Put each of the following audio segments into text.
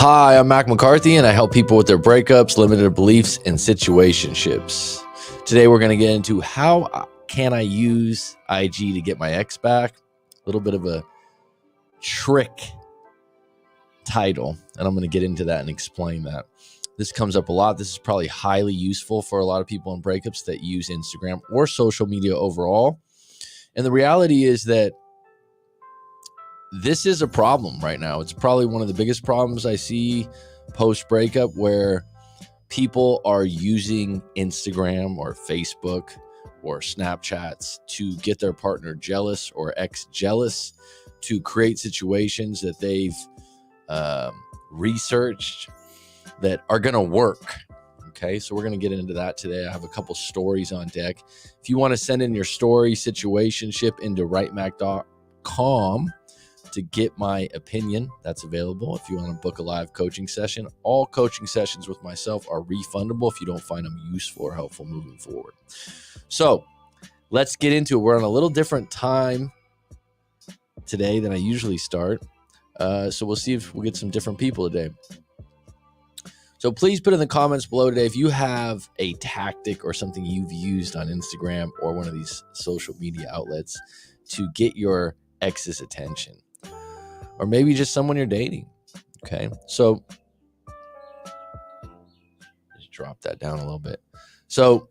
Hi, I'm Mac McCarthy, and I help people with their breakups, limited beliefs, and situationships. Today, we're going to get into how can I use IG to get my ex back. A little bit of a trick title, and I'm going to get into that and explain that. This comes up a lot. This is probably highly useful for a lot of people in breakups that use Instagram or social media overall. And the reality is that this is a problem right now. It's probably one of the biggest problems I see post-breakup, where people are using Instagram or Facebook or Snapchats to get their partner jealous or ex-jealous, to create situations that they've researched that are going to work. Okay, so we're going to get into that today. I have a couple stories on deck. If you want to send in your story, situationship into writemac.com to get my opinion, that's available. If you want to book a live coaching session, all coaching sessions with myself are refundable if you don't find them useful or helpful moving forward. So let's get into it. We're on a little different time today than I usually start. So we'll see if we'll get some different people today. So please put in the comments below today if you have a tactic or something you've used on Instagram or one of these social media outlets to get your ex's attention, or maybe just someone you're dating. Okay, so just drop that down a little bit. So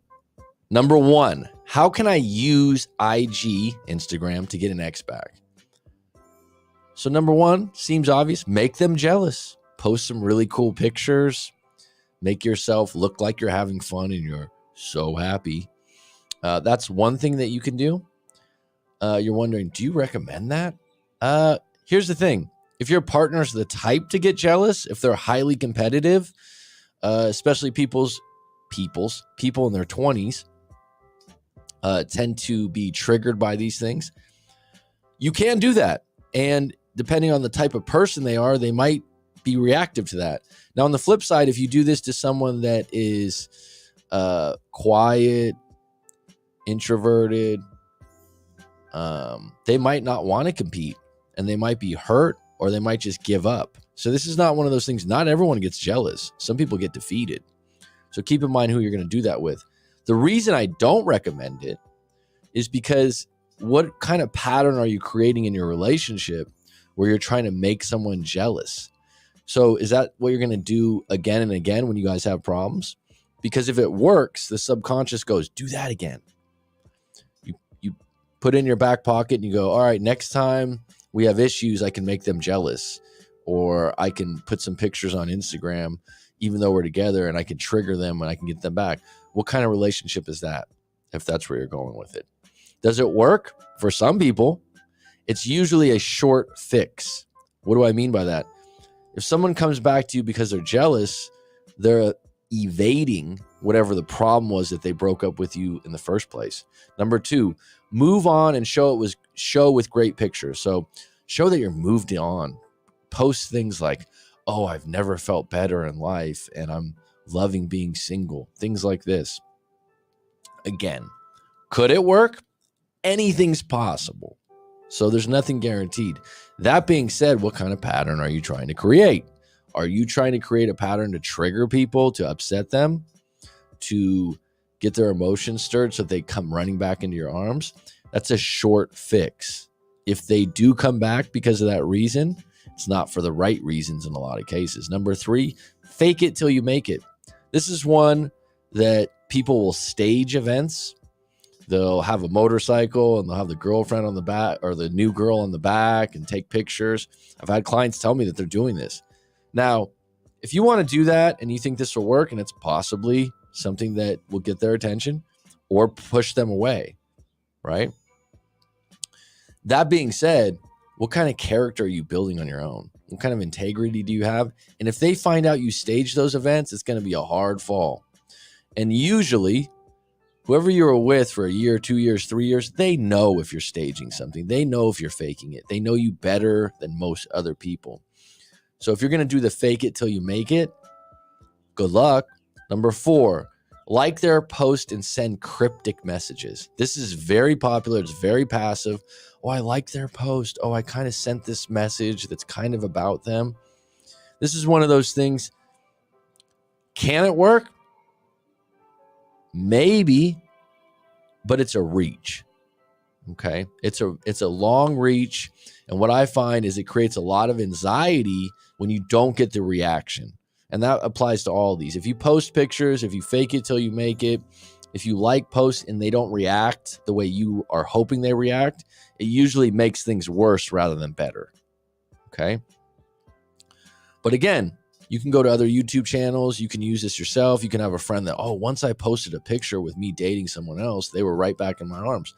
number one, how can I use IG, Instagram, to get an ex back? So number one, seems obvious, make them jealous. Post some really cool pictures. Make yourself look like you're having fun and you're so happy. That's one thing that you can do. You're wondering, do you recommend that? Here's the thing. If your partner's the type to get jealous, if they're highly competitive, especially people in their 20s tend to be triggered by these things, you can do that. And depending on the type of person they are, they might be reactive to that. Now, on the flip side, if you do this to someone that is quiet, introverted, they might not want to compete, and they might be hurt, or they might just give up. So this is not one of those things. Not everyone gets jealous. Some people get defeated. So keep in mind who you're going to do that with. The reason I don't recommend it is because what kind of pattern are you creating in your relationship where you're trying to make someone jealous? So is that what you're going to do again and again when you guys have problems? Because if it works, the subconscious goes, do that again. You put it in your back pocket and you go, all right, next time we have issues, I can make them jealous, or I can put some pictures on Instagram, even though we're together, and I can trigger them and I can get them back. What kind of relationship is that, if that's where you're going with it? Does it work? For some people, it's usually a short fix. What do I mean by that? If someone comes back to you because they're jealous, they're evading whatever the problem was that they broke up with you in the first place. Number two, move on and show with great pictures. So show that you're moved on. Post things like, oh, I've never felt better in life and I'm loving being single. Things like this. Again, could it work? Anything's possible. So there's nothing guaranteed. That being said, what kind of pattern are you trying to create? Are you trying to create a pattern to trigger people, to upset them, to get their emotions stirred so they come running back into your arms? That's a short fix. If they do come back because of that reason, it's not for the right reasons in a lot of cases. Number three, fake it till you make it. This is one that people will stage events. They'll have a motorcycle and they'll have the girlfriend on the back, or the new girl on the back, and take pictures. I've had clients tell me that they're doing this. Now, if you want to do that and you think this will work and it's possibly something that will get their attention or push them away, right? That being said, what kind of character are you building on your own? What kind of integrity do you have? And if they find out you stage those events, it's going to be a hard fall. And usually, whoever you were with for a year, 2 years, 3 years, they know if you're staging something. They know if you're faking it. They know you better than most other people. So if you're going to do the fake it till you make it, good luck. Number four, like their post and send cryptic messages. This is very popular. It's very passive. Oh, I like their post. Oh, I kind of sent this message that's kind of about them. This is one of those things. Can it work? Maybe, but it's a reach. Okay. It's a long reach. And what I find is it creates a lot of anxiety when you don't get the reaction. And that applies to all these. If you post pictures, if you fake it till you make it, if you like posts and they don't react the way you are hoping they react, it usually makes things worse rather than better. Okay. But again, you can go to other YouTube channels. You can use this yourself. You can have a friend that, oh, once I posted a picture with me dating someone else, they were right back in my arms.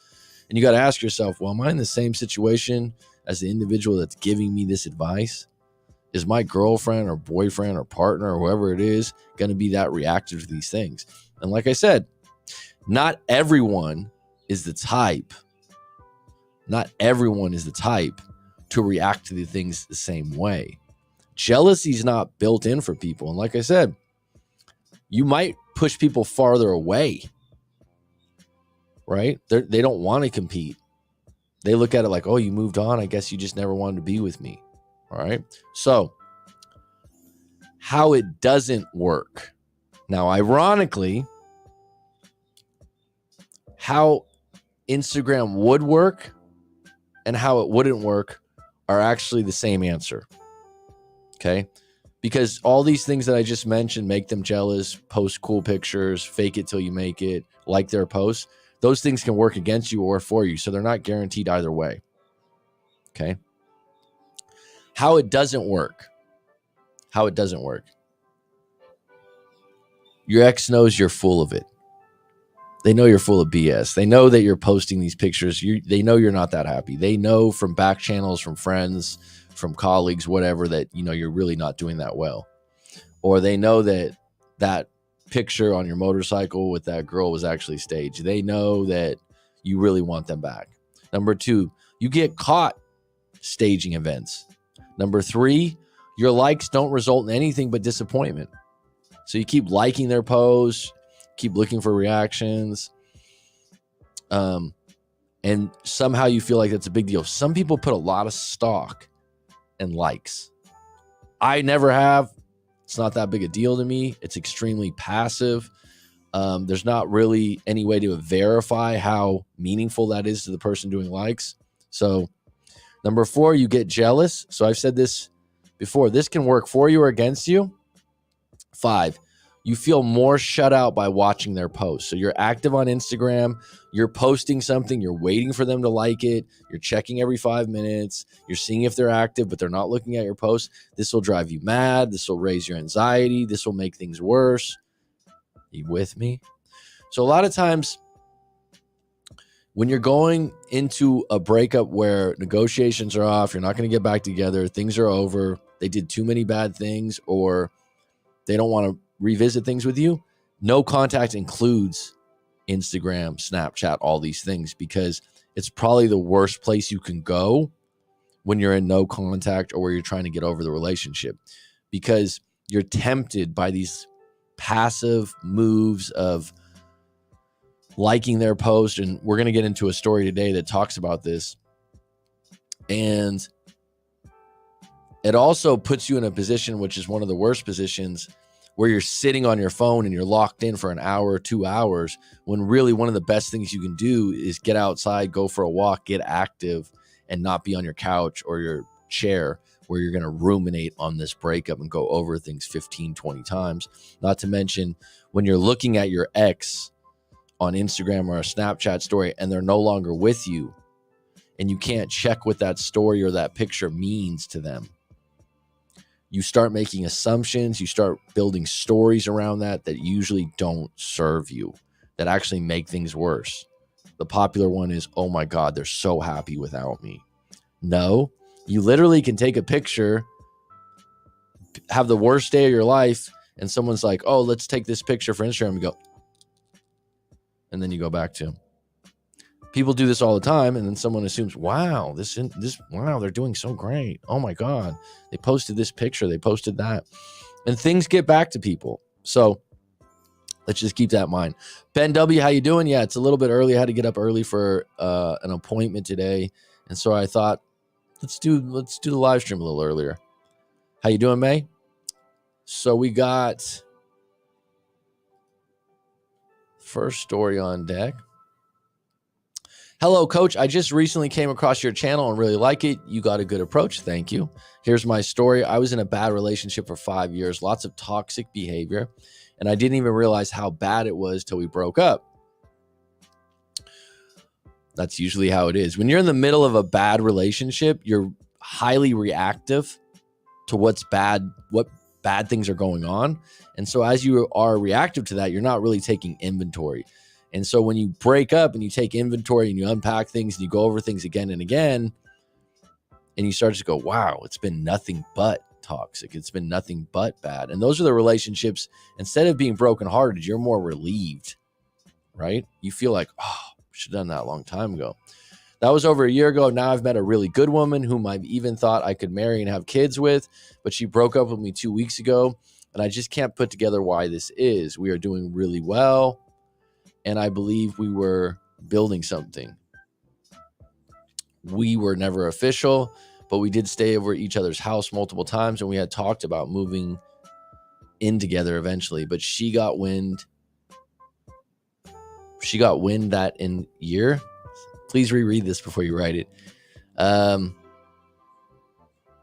And you got to ask yourself, well, am I in the same situation as the individual that's giving me this advice? Is my girlfriend or boyfriend or partner or whoever it is going to be that reactive to these things? And like I said, not everyone is the type. Not everyone is the type to react to the things the same way. Jealousy is not built in for people. And like I said, you might push people farther away, right? They don't want to compete. They look at it like, oh, you moved on. I guess you just never wanted to be with me. All right. So how it doesn't work. Now, ironically, how Instagram would work and how it wouldn't work are actually the same answer. Okay. Because all these things that I just mentioned make them jealous, post cool pictures, fake it till you make it, like their posts. Those things can work against you or for you. So they're not guaranteed either way. Okay. How it doesn't work. How it doesn't work. Your ex knows you're full of it. They know you're full of BS. They know that you're posting these pictures. They know you're not that happy. They know from back channels, from friends, from colleagues, whatever, that you're really not doing that well. Or they know that that picture on your motorcycle with that girl was actually staged. They know that you really want them back. Number 2, you get caught staging events. Number 3, your likes don't result in anything but disappointment. So you keep liking their posts, keep looking for reactions, and somehow you feel like that's a big deal. Some people put a lot of stock in likes. I never have. It's not that big a deal to me. It's extremely passive. There's not really any way to verify how meaningful that is to the person doing likes. So number 4, you get jealous. So I've said this before. This can work for you or against you. 5, you feel more shut out by watching their posts. So you're active on Instagram, you're posting something, you're waiting for them to like it, you're checking every 5 minutes, you're seeing if they're active, but they're not looking at your posts. This will drive you mad. This will raise your anxiety. This will make things worse. Are you with me? So a lot of times when you're going into a breakup where negotiations are off, you're not going to get back together, things are over, they did too many bad things, or they don't want to revisit things with you, no contact includes Instagram, Snapchat, all these things, because it's probably the worst place you can go when you're in no contact or where you're trying to get over the relationship, because you're tempted by these passive moves of liking their post. And we're going to get into a story today that talks about this. And it also puts you in a position, which is one of the worst positions, where you're sitting on your phone and you're locked in for an hour or 2 hours, when really one of the best things you can do is get outside, go for a walk, get active, and not be on your couch or your chair where you're going to ruminate on this breakup and go over things 15, 20 times. Not to mention when you're looking at your ex on Instagram or a Snapchat story and they're no longer with you, and you can't check what that story or that picture means to them. You start making assumptions, you start building stories around that usually don't serve you, that actually make things worse. The popular one is, oh my God, they're so happy without me. No, you literally can take a picture, have the worst day of your life, and someone's like, oh, let's take this picture for Instagram, and go, and then you go back to them. People do this all the time, and then someone assumes, wow, wow, they're doing so great. Oh my God, they posted this picture, they posted that. And things get back to people. So let's just keep that in mind. Ben W., how you doing? Yeah, it's a little bit early. I had to get up early for an appointment today. And so I thought, let's do the live stream a little earlier. How you doing, May? So we got first story on deck. Hello, Coach. I just recently came across your channel and really like it. You got a good approach. Thank you. Here's my story. I was in a bad relationship for 5 years, lots of toxic behavior, and I didn't even realize how bad it was till we broke up. That's usually how it is. When you're in the middle of a bad relationship, you're highly reactive to what bad things are going on. And so as you are reactive to that, you're not really taking inventory. And so when you break up and you take inventory and you unpack things and you go over things again and again, and you start to go, wow, it's been nothing but toxic. It's been nothing but bad. And those are the relationships, instead of being brokenhearted, you're more relieved, right? You feel like, oh, should have done that a long time ago. That was over a year ago. Now I've met a really good woman whom I've even thought I could marry and have kids with, but she broke up with me 2 weeks ago, and I just can't put together why this is. We are doing really well, and I believe we were building something. We were never official, but we did stay over at each other's house multiple times, and we had talked about moving in together eventually, but she got wind that in year. Please reread this before you write it.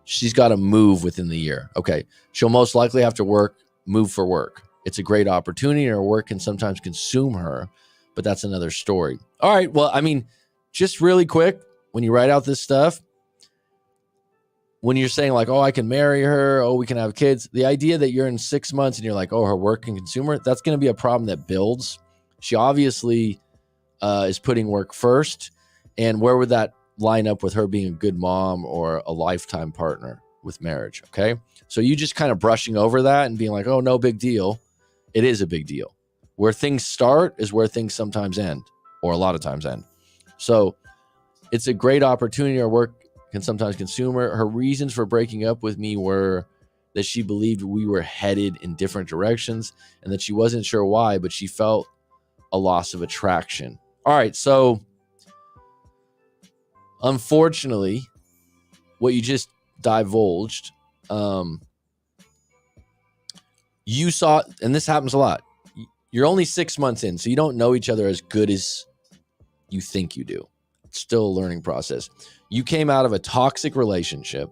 She's got to move within the year. Okay. She'll most likely have to move for work. It's a great opportunity, and her work can sometimes consume her, but that's another story. All right. Well, I mean, just really quick, when you write out this stuff, when you're saying like, oh, I can marry her, oh, we can have kids, the idea that you're in 6 months and you're like, oh, her work can consume her, that's going to be a problem that builds. She obviously is putting work first. And where would that line up with her being a good mom or a lifetime partner with marriage? Okay. So you just kind of brushing over that and being like, oh, no big deal. It is a big deal. Where things start is where things sometimes end, or a lot of times end. So it's a great opportunity. Our work can sometimes consume her. Her reasons for breaking up with me were that she believed we were headed in different directions and that she wasn't sure why, but she felt a loss of attraction. All right. So unfortunately, what you just divulged, you saw, and this happens a lot. You're only 6 months in, so you don't know each other as good as you think you do. It's still a learning process. You came out of a toxic relationship,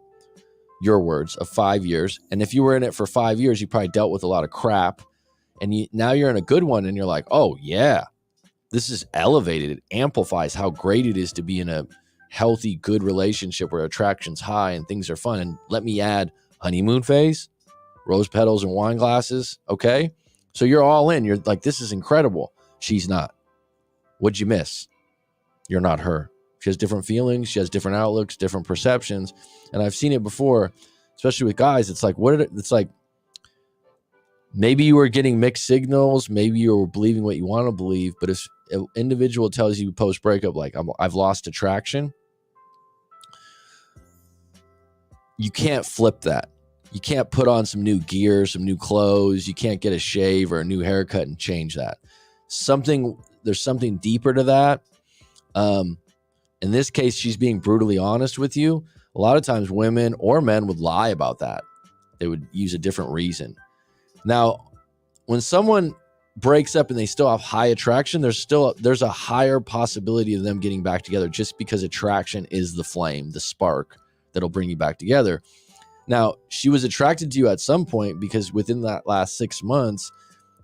your words, of 5 years. And if you were in it for 5 years, you probably dealt with a lot of crap. And now you're in a good one, and you're like, oh, yeah, this is elevated. It amplifies how great it is to be in a healthy, good relationship where attraction's high and things are fun. And let me add honeymoon phase, rose petals and wine glasses. Okay. So you're all in. You're like, this is incredible. She's not. What'd you miss? You're not her. She has different feelings. She has different outlooks, different perceptions. And I've seen it before, especially with guys. It's like, it's like, maybe you were getting mixed signals. Maybe you were believing what you want to believe. But if an individual tells you post breakup, like, I've lost attraction, you can't flip that. You can't put on some new gear, some new clothes. You can't get a shave or a new haircut and change that. There's something deeper to that. In this case, she's being brutally honest with you. A lot of times women or men would lie about that. They would use a different reason. Now, when someone breaks up and they still have high attraction, there's a higher possibility of them getting back together, just because attraction is the flame, the spark that'll bring you back together. Now, she was attracted to you at some point because within that last 6 months,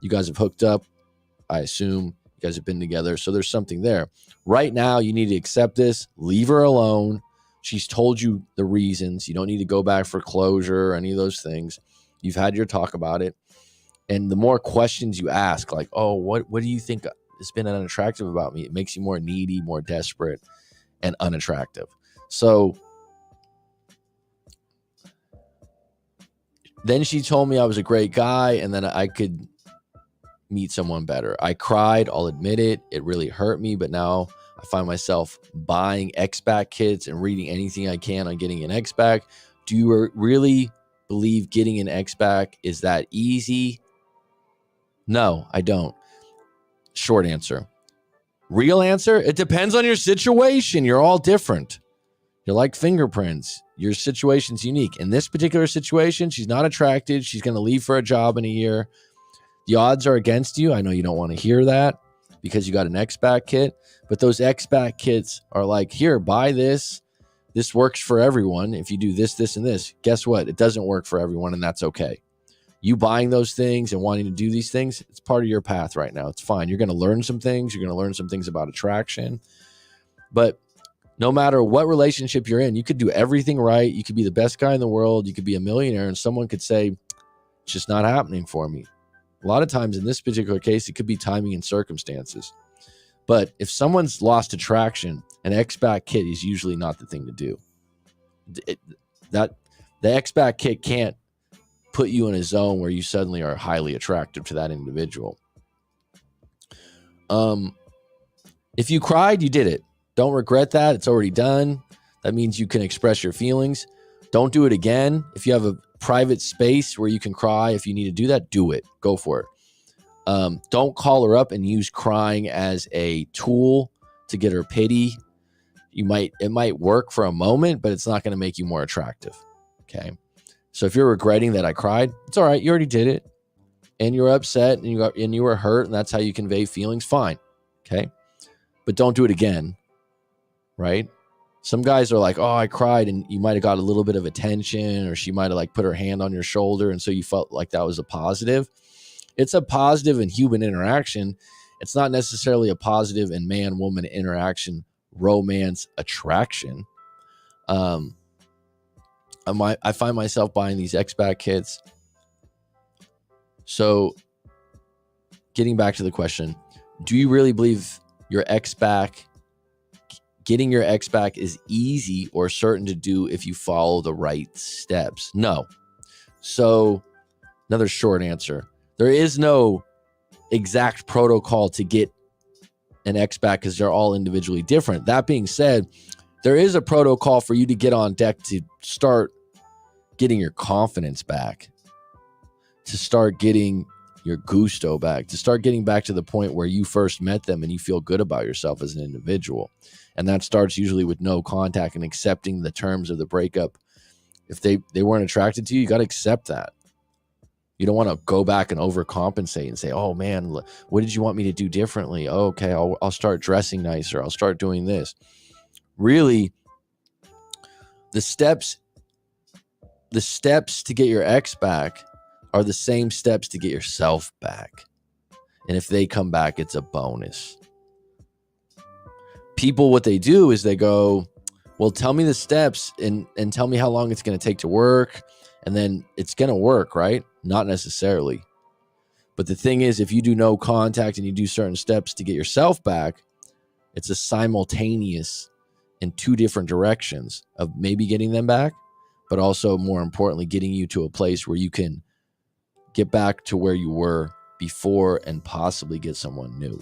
you guys have hooked up. I assume you guys have been together. So there's something there. Right now, you need to accept this. Leave her alone. She's told you the reasons. You don't need to go back for closure or any of those things. You've had your talk about it. And the more questions you ask, like, oh, what do you think has been unattractive about me? It makes you more needy, more desperate, and unattractive. So then she told me I was a great guy and then I could meet someone better. I cried. I'll admit it. It really hurt me. But now I find myself buying X-Back kits and reading anything I can on getting an X-Back. Do you really believe getting an X-Back is that easy? No, I don't. Short answer. Real answer, it depends on your situation. You're all different. You're like fingerprints. Your situation's unique. In this particular situation, she's not attracted. She's going to leave for a job in a year. The odds are against you. I know you don't want to hear that because you got an X-Back kit, but those X-Back kits are like, here, buy this. This works for everyone. If you do this, this, and this, guess what? It doesn't work for everyone, and that's okay. You buying those things and wanting to do these things, it's part of your path right now. It's fine. You're going to learn some things. You're going to learn some things about attraction. But no matter what relationship you're in, you could do everything right. You could be the best guy in the world. You could be a millionaire, and someone could say, it's just not happening for me. A lot of times in this particular case, it could be timing and circumstances. But if someone's lost attraction, an X-Back kit is usually not the thing to do. The X-Back kit can't put you in a zone where you suddenly are highly attractive to that individual. If you cried, you did it. Don't regret that. It's already done. That means you can express your feelings. Don't do it again. If you have a private space where you can cry, if you need to do that, do it. Go for it. Don't call her up and use crying as a tool to get her pity. It might work for a moment, but it's not going to make you more attractive. Okay. So if you're regretting that I cried, it's all right. You already did it, and you were upset, and you were hurt, and that's how you convey feelings. Fine. Okay. But don't do it again. Right. Some guys are like, oh, I cried, and you might have got a little bit of attention, or she might have like put her hand on your shoulder, and so you felt like that was a positive. It's a positive in human interaction. It's not necessarily a positive in man-woman interaction, romance, attraction. I find myself buying these X-Back kits. So getting back to the question, do you really believe getting your X-Back is easy or certain to do if you follow the right steps? No. So another short answer. There is no exact protocol to get an X-Back because they're all individually different. That being said, there is a protocol for you to get on deck to start getting your confidence back, to start getting your gusto back, to start getting back to the point where you first met them and you feel good about yourself as an individual. And that starts usually with no contact and accepting the terms of the breakup. If they weren't attracted to you, you got to accept that. You don't want to go back and overcompensate and say, oh man, what did you want me to do differently? Oh, okay, I'll start dressing nicer. I'll start doing this. Really, the steps to get your ex back are the same steps to get yourself back. And if they come back, it's a bonus. People, what they do is they go, well, tell me the steps and tell me how long it's going to take to work. And then it's going to work, right? Not necessarily. But the thing is, if you do no contact and you do certain steps to get yourself back, it's a simultaneous in two different directions of maybe getting them back, but also more importantly, getting you to a place where you can get back to where you were before and possibly get someone new.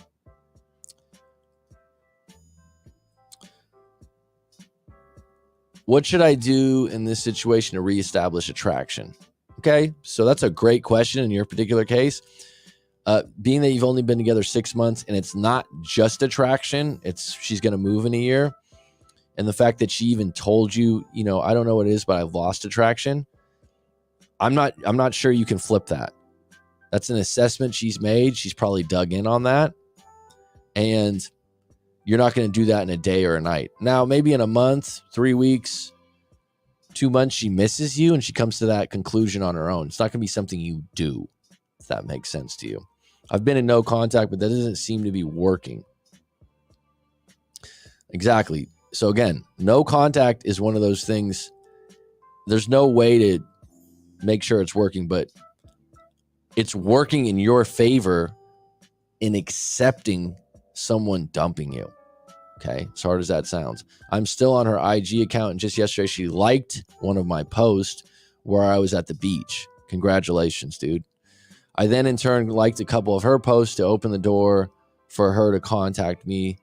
What should I do in this situation to reestablish attraction? Okay, so that's a great question in your particular case. Being that you've only been together 6 months and it's not just attraction, she's going to move in a year. And the fact that she even told you, I don't know what it is, but I've lost attraction. I'm not sure you can flip that. That's an assessment she's made. She's probably dug in on that. And you're not going to do that in a day or a night. Now, maybe in a month, 3 weeks, 2 months, she misses you and she comes to that conclusion on her own. It's not going to be something you do, if that makes sense to you. I've been in no contact, but that doesn't seem to be working. Exactly. So again, no contact is one of those things. There's no way to make sure it's working, but it's working in your favor in accepting someone dumping you. Okay, as hard as that sounds. I'm still on her IG account, and just yesterday she liked one of my posts where I was at the beach. Congratulations, dude. I then in turn liked a couple of her posts to open the door for her to contact me.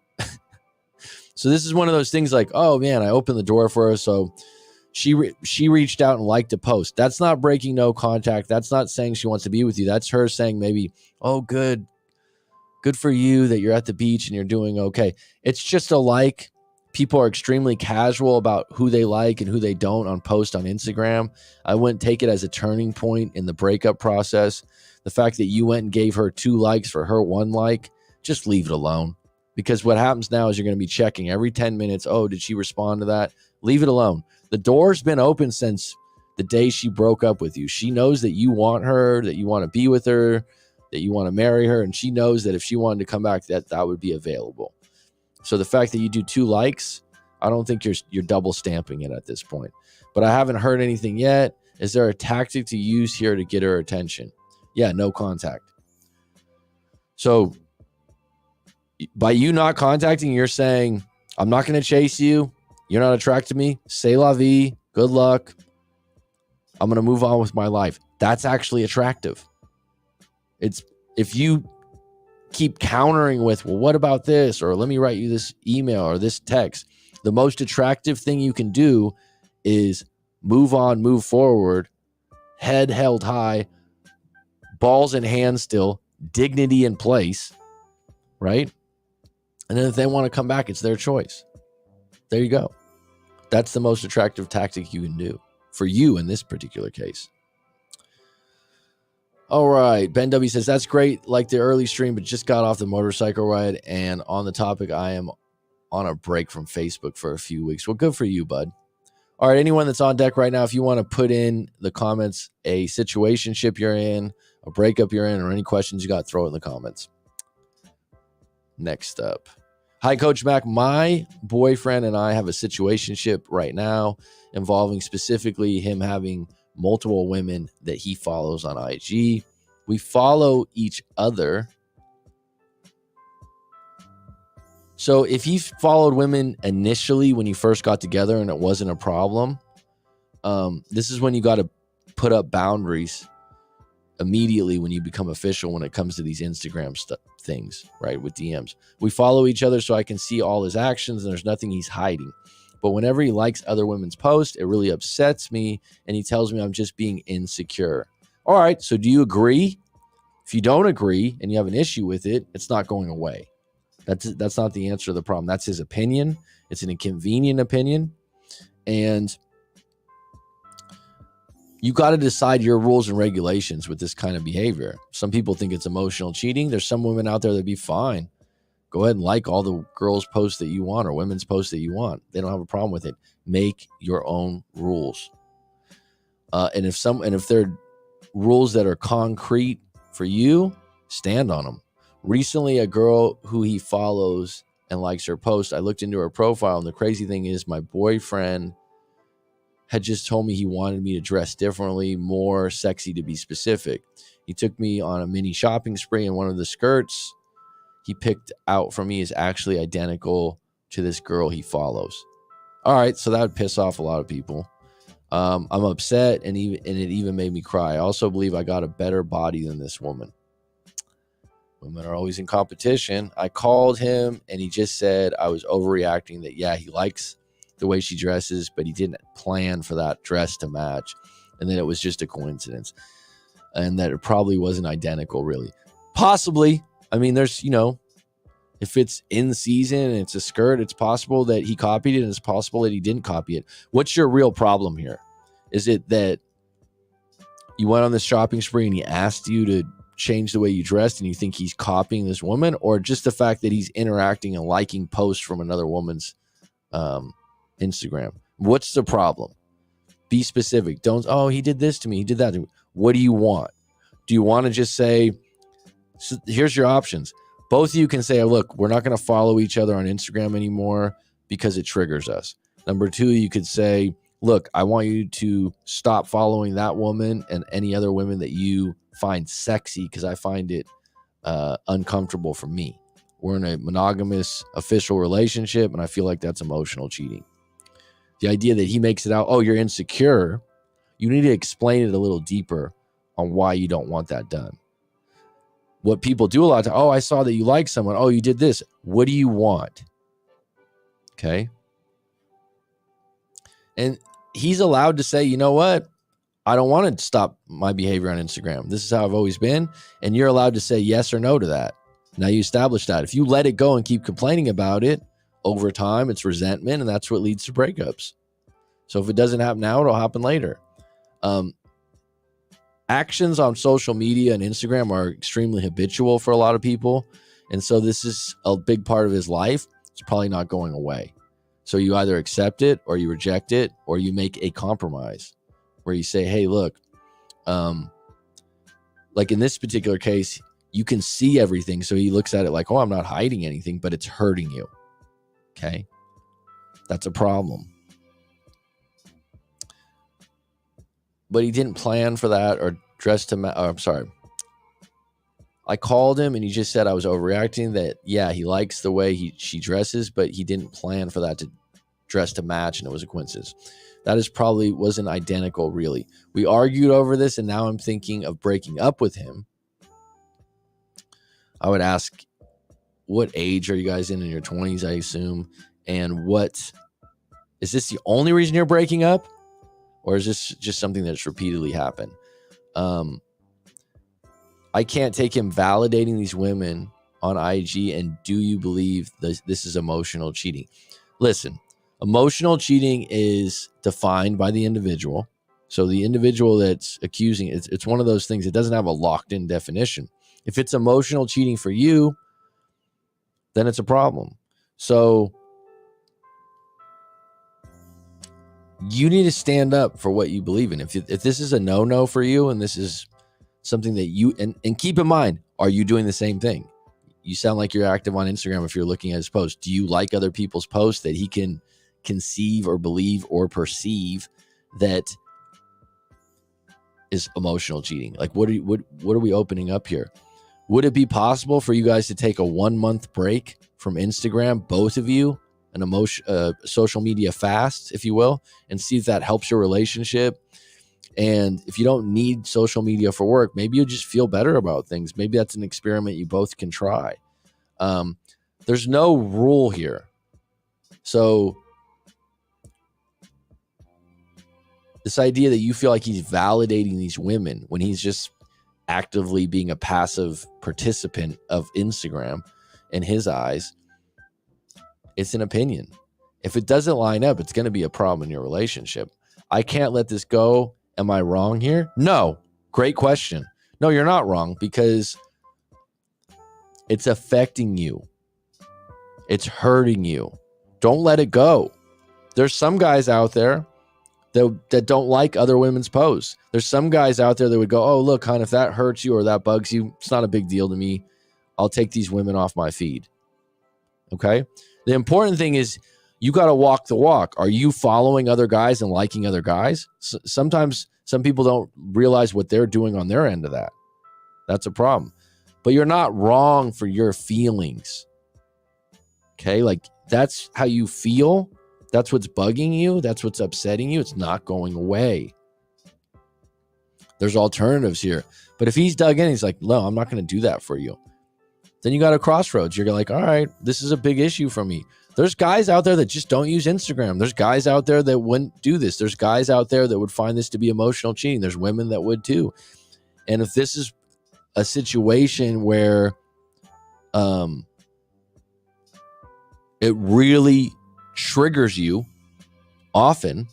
So this is one of those things like, oh man, I opened the door for her, so she reached out and liked a post. That's not breaking no contact. That's not saying she wants to be with you. That's her saying maybe, oh, good for you that you're at the beach and you're doing okay. It's just a like. People are extremely casual about who they like and who they don't on posts on Instagram. I wouldn't take it as a turning point in the breakup process. The fact that you went and gave her 2 likes for her 1 like, just leave it alone. Because what happens now is you're going to be checking every 10 minutes. Oh, did she respond to that? Leave it alone. The door's been open since the day she broke up with you. She knows that you want her, that you want to be with her, that you want to marry her. And she knows that if she wanted to come back, that would be available. So the fact that you do 2 likes, I don't think you're double stamping it at this point. But I haven't heard anything yet. Is there a tactic to use here to get her attention? Yeah, no contact. So by you not contacting, you're saying, I'm not going to chase you. You're not attracted to me. C'est la vie. Good luck. I'm going to move on with my life. That's actually attractive. It's if you keep countering with, well, what about this? Or let me write you this email or this text. The most attractive thing you can do is move on, move forward, head held high, balls in hand still, dignity in place, right? And then if they want to come back, it's their choice. There you go. That's the most attractive tactic you can do for you in this particular case. All right. Ben W says, that's great. Like the early stream, but just got off the motorcycle ride. And on the topic, I am on a break from Facebook for a few weeks. Well, good for you, bud. All right. Anyone that's on deck right now, if you want to put in the comments a situationship you're in, a breakup you're in, or any questions you got, throw it in the comments. Next up. Hi, Coach Mac. My boyfriend and I have a situationship right now involving specifically him having multiple women that he follows on IG. We follow each other. So if he followed women initially when you first got together and it wasn't a problem, this is when you got to put up boundaries immediately when you become official when it comes to these Instagram things, right? With DMs. We follow each other so I can see all his actions and there's nothing he's hiding. But whenever he likes other women's posts, it really upsets me and he tells me I'm just being insecure. All right, so do you agree? If you don't agree and you have an issue with it, it's not going away. That's not the answer to the problem. That's his opinion. It's an inconvenient opinion. And you got to decide your rules and regulations with this kind of behavior. Some people think it's emotional cheating. There's some women out there that'd be fine. Go ahead and like all the girls' posts that you want or women's posts that you want. They don't have a problem with it. Make your own rules. And if they're rules that are concrete for you, stand on them. Recently, a girl who he follows and likes her post, I looked into her profile, and the crazy thing is my boyfriend had just told me he wanted me to dress differently, more sexy to be specific. He took me on a mini shopping spree, and one of the skirts he picked out for me is actually identical to this girl he follows. All right, so that would piss off a lot of people. I'm upset, and it even made me cry. I also believe I got a better body than this woman. Women are always in competition. I called him, and he just said I was overreacting, that, yeah, he likes the way she dresses, but he didn't plan for that dress to match, and then it was just a coincidence, and that it probably wasn't identical, really. Possibly. I mean, there's, if it's in season and it's a skirt, it's possible that he copied it, and it's possible that he didn't copy it. What's your real problem here? Is it that you went on this shopping spree and he asked you to change the way you dressed and you think he's copying this woman, or just the fact that he's interacting and liking posts from another woman's Instagram? What's the problem? Be specific. Don't, oh, he did this to me, he did that to me. What do you want? Do you want to just say, so here's your options. Both of you can say, look, we're not going to follow each other on Instagram anymore because it triggers us. Number two, you could say, look, I want you to stop following that woman and any other women that you find sexy because I find it uncomfortable for me. We're in a monogamous official relationship, and I feel like that's emotional cheating. The idea that he makes it out, oh, you're insecure, you need to explain it a little deeper on why you don't want that done. What people do a lot of times, oh, I saw that you like someone. Oh, you did this. What do you want? Okay. And he's allowed to say, you know what? I don't want to stop my behavior on Instagram. This is how I've always been. And you're allowed to say yes or no to that. Now you establish that. If you let it go and keep complaining about it, over time, it's resentment, and that's what leads to breakups. So if it doesn't happen now, it'll happen later. Actions on social media and Instagram are extremely habitual for a lot of people. And so this is a big part of his life. It's probably not going away. So you either accept it or you reject it, or you make a compromise where you say, hey, look, like in this particular case, you can see everything. So he looks at it like, oh, I'm not hiding anything, but it's hurting you. Okay. That's a problem. But he didn't plan for that or dress to I'm sorry. I called him and he just said I was overreacting, that, yeah, he likes the way she dresses, but he didn't plan for that to dress to match, and it was a coincidence. That is probably wasn't identical, really. We argued over this, and now I'm thinking of breaking up with him. I would ask, what age are you guys in your 20s, I assume? And is this the only reason you're breaking up? Or is this just something that's repeatedly happened? I can't take him validating these women on IG. And do you believe this is emotional cheating? Listen, emotional cheating is defined by the individual. So the individual that's accusing, it's one of those things. It doesn't have a locked in definition. If it's emotional cheating for you, then it's a problem. So you need to stand up for what you believe in. If this is a no for you, and this is something that you, and keep in mind, are you doing the same thing? You sound like you're active on Instagram. If you're looking at his posts, do you like other people's posts that he can conceive or believe or perceive that is emotional cheating? Like, what are we opening up here? Would it be possible for you guys to take a 1 month break from Instagram, both of you, an social media fast, if you will, and see if that helps your relationship? And if you don't need social media for work, maybe you just feel better about things. Maybe that's an experiment you both can try. There's no rule here. So this idea that you feel like he's validating these women when he's just actively being a passive participant of Instagram in his eyes, it's an opinion. If it doesn't line up, it's going to be a problem in your relationship. I can't let this go. Am I wrong here? No. Great question. No, you're not wrong, because it's affecting you. It's hurting you. Don't let it go. There's some guys out there that don't like other women's posts. There's some guys out there that would go, oh, look, hon, if that hurts you or that bugs you, it's not a big deal to me. I'll take these women off my feed. Okay? The important thing is you got to walk the walk. Are you following other guys and liking other guys? Sometimes some people don't realize what they're doing on their end of that. That's a problem. But you're not wrong for your feelings. Okay? Like, that's how you feel. That's what's bugging you. That's what's upsetting you. It's not going away. There's alternatives here. But if he's dug in, he's like, no, I'm not going to do that for you. Then you got a crossroads. You're like, all right, this is a big issue for me. There's guys out there that just don't use Instagram. There's guys out there that wouldn't do this. There's guys out there that would find this to be emotional cheating. There's women that would too. And if this is a situation where it really triggers you often,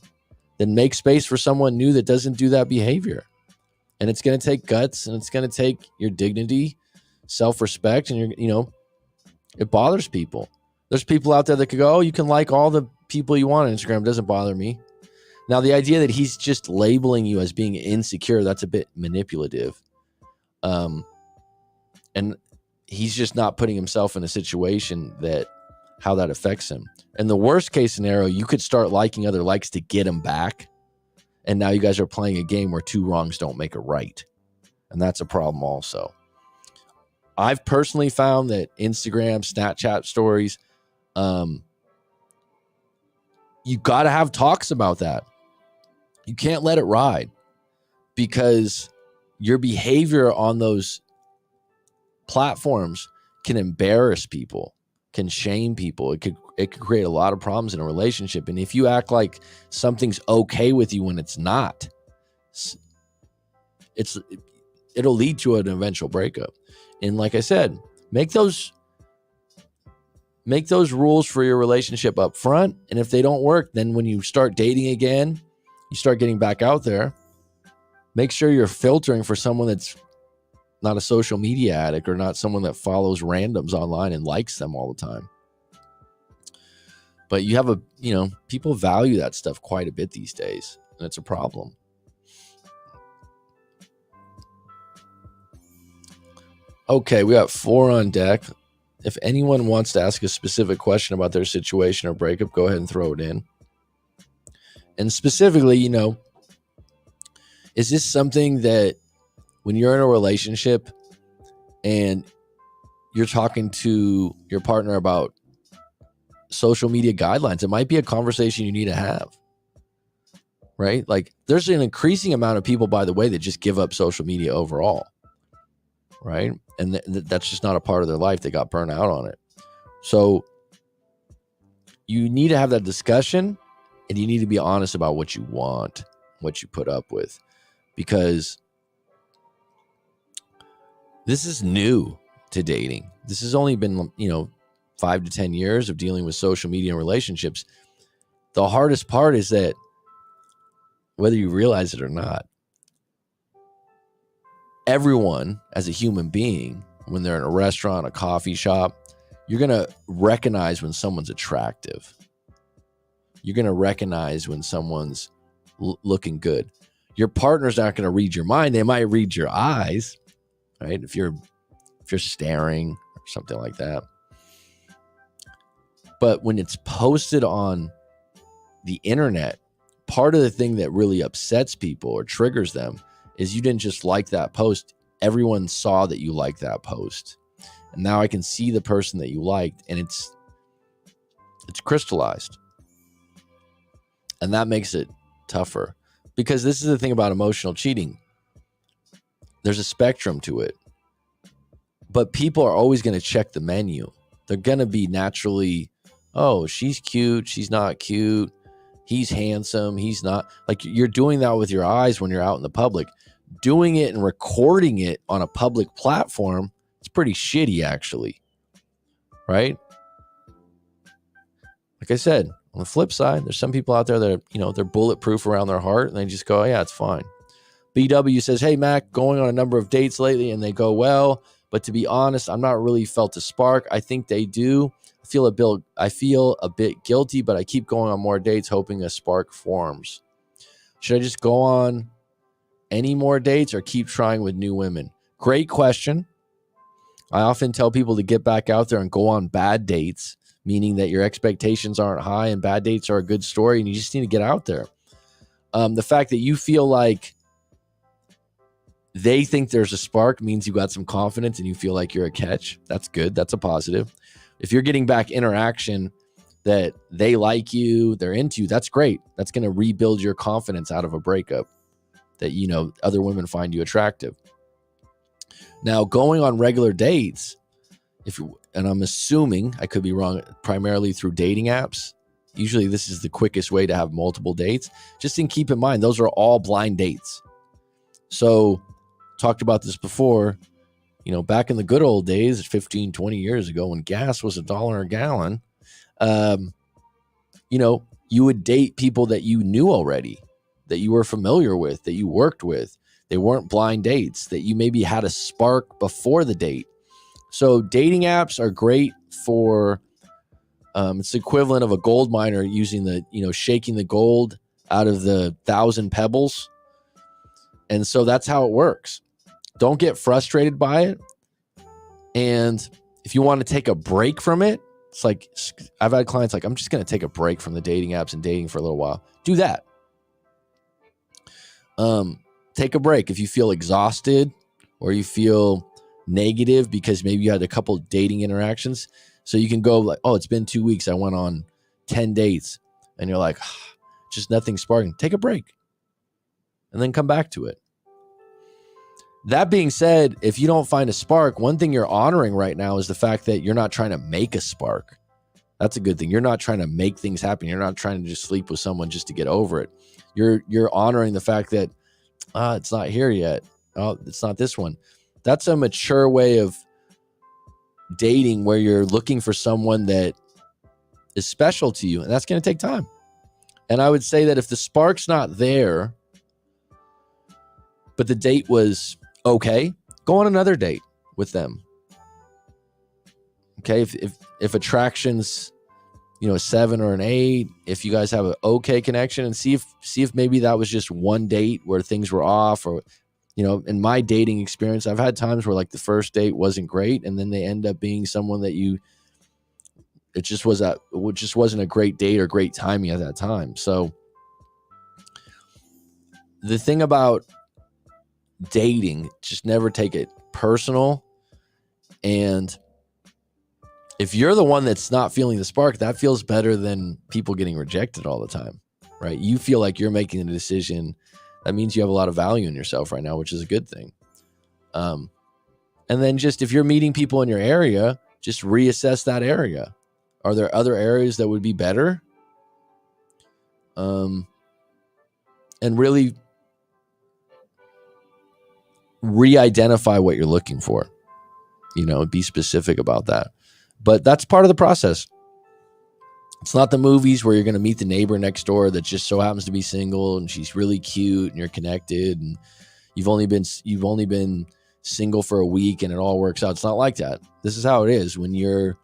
then make space for someone new that doesn't do that behavior. And it's going to take guts, and it's going to take your dignity, self-respect, and it bothers people. There's people out there that could go, oh, you can like all the people you want on Instagram. It doesn't bother me. Now, the idea that he's just labeling you as being insecure, that's a bit manipulative. And he's just not putting himself in a situation that how that affects him. In the worst case scenario, you could start liking other likes to get him back. And now you guys are playing a game where two wrongs don't make a right. And that's a problem also. I've personally found that Instagram, Snapchat stories, you got to have talks about that. You can't let it ride, because your behavior on those platforms can embarrass people, can shame people. It could create a lot of problems in a relationship. And if you act like something's okay with you when it's not, it'll lead to an eventual breakup. And like I said, make those Make those rules for your relationship up front. And if they don't work, then when you start dating again, you start getting back out there, make sure you're filtering for someone that's not a social media addict or not someone that follows randoms online and likes them all the time. But you have people value that stuff quite a bit these days, and it's a problem. Okay, we got 4 on deck. If anyone wants to ask a specific question about their situation or breakup, go ahead and throw it in. And specifically, is this something that when you're in a relationship and you're talking to your partner about social media guidelines, it might be a conversation you need to have, right? Like there's an increasing amount of people, by the way, that just give up social media overall, right? And that's just not a part of their life. They got burnt out on it. So you need to have that discussion, and you need to be honest about what you want, what you put up with, because this is new to dating. This has only been, 5 to 10 years of dealing with social media and relationships. The hardest part is that whether you realize it or not, everyone as a human being, when they're in a restaurant, a coffee shop, you're going to recognize when someone's attractive. You're going to recognize when someone's looking good. Your partner's not going to read your mind. They might read your eyes, right? If you're staring or something like that. But when it's posted on the internet, part of the thing that really upsets people or triggers them is you didn't just like that post. Everyone saw that you liked that post. And now I can see the person that you liked, and it's crystallized. And that makes it tougher, because this is the thing about emotional cheating. There's a spectrum to it, but people are always going to check the menu. They're going to be naturally, oh, she's cute, she's not cute, he's handsome, he's not. Like, you're doing that with your eyes when you're out in the public. Doing it and recording it on a public platform, it's pretty shitty, actually, right? Like I said, on the flip side, there's some people out there that are, they're bulletproof around their heart, and they just go, oh, yeah, it's fine. BW says, hey, Mac, going on a number of dates lately, and they go well, but to be honest, I'm not really felt a spark. I think they do. I feel a bit guilty, but I keep going on more dates, hoping a spark forms. Should I just go on any more dates or keep trying with new women? Great question. I often tell people to get back out there and go on bad dates, meaning that your expectations aren't high, and bad dates are a good story, and you just need to get out there. The fact that you feel like they think there's a spark means you got some confidence and you feel like you're a catch. That's good. That's a positive. If you're getting back interaction that they like you, they're into you, that's great. That's going to rebuild your confidence out of a breakup, that, other women find you attractive. Now, going on regular dates, and I'm assuming, I could be wrong, primarily through dating apps. Usually this is the quickest way to have multiple dates. Just keep in mind, those are all blind dates. So, talked about this before, back in the good old days, 15, 20 years ago, when gas was $1 a gallon, you would date people that you knew already, that you were familiar with, that you worked with. They weren't blind dates, that you maybe had a spark before the date. So dating apps are great for, it's the equivalent of a gold miner using shaking the gold out of the 1,000 pebbles. And so that's how it works. Don't get frustrated by it. And if you want to take a break from it, it's like, I've had clients like, I'm just going to take a break from the dating apps and dating for a little while. Do that. Take a break if you feel exhausted or you feel negative because maybe you had a couple dating interactions. So you can go like, oh, it's been 2 weeks. I went on 10 dates, and you're like, just nothing sparking. Take a break and then come back to it. That being said, if you don't find a spark, one thing you're honoring right now is the fact that you're not trying to make a spark. That's a good thing. You're not trying to make things happen. You're not trying to just sleep with someone just to get over it. You're honoring the fact that it's not here yet. Oh, it's not this one. That's a mature way of dating where you're looking for someone that is special to you, and that's going to take time. And I would say that if the spark's not there, but the date was okay, go on another date with them. Okay, if attraction's a 7 or an 8, if you guys have an okay connection, and see if maybe that was just one date where things were off, or in my dating experience, I've had times where like the first date wasn't great, and then they end up being someone that it just wasn't a great date or great timing at that time. So the thing about dating, just never take it personal. And if you're the one that's not feeling the spark, that feels better than people getting rejected all the time, right? You feel like you're making the decision. That means you have a lot of value in yourself right now, which is a good thing. And then just if you're meeting people in your area, just reassess that area. Are there other areas that would be better? And really re-identify what you're looking for. Be specific about that. But that's part of the process. It's not the movies where you're going to meet the neighbor next door that just so happens to be single and she's really cute and you're connected and you've only been single for a week and it all works out. It's not like that. This is how it is when you're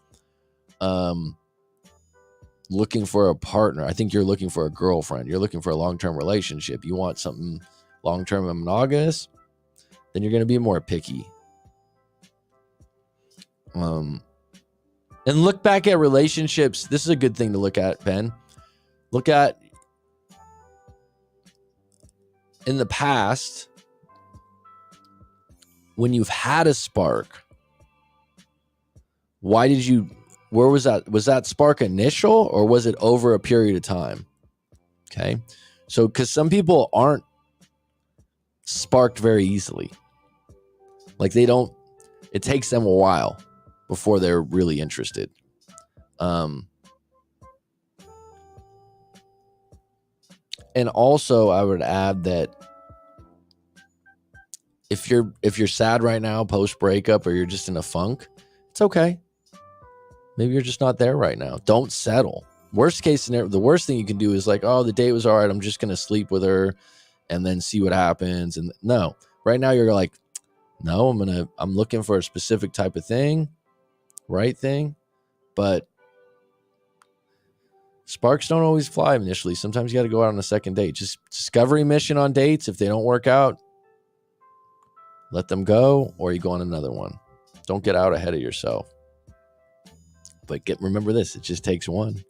looking for a partner. I think you're looking for a girlfriend. You're looking for a long-term relationship. You want something long-term and monogamous, then you're going to be more picky. And look back at relationships. This is a good thing to look at, Ben. Look at in the past when you've had a spark. Where was that? Was that spark initial or was it over a period of time? Okay. So, because some people aren't sparked very easily. Like it takes them a while before they're really interested. And also I would add that if you're sad right now post breakup, or you're just in a funk, it's okay. Maybe you're just not there right now. Don't settle. Worst case scenario, the worst thing you can do is like, oh, the date was all right, I'm just going to sleep with her and then see what happens. And no, right now you're like, no, I'm looking for a specific type of thing, right thing. But sparks don't always fly initially. Sometimes you got to go out on a second date. Just discovery mission on dates. If they don't work out, let them go, or you go on another one. Don't get out ahead of yourself. But remember this, it just takes one.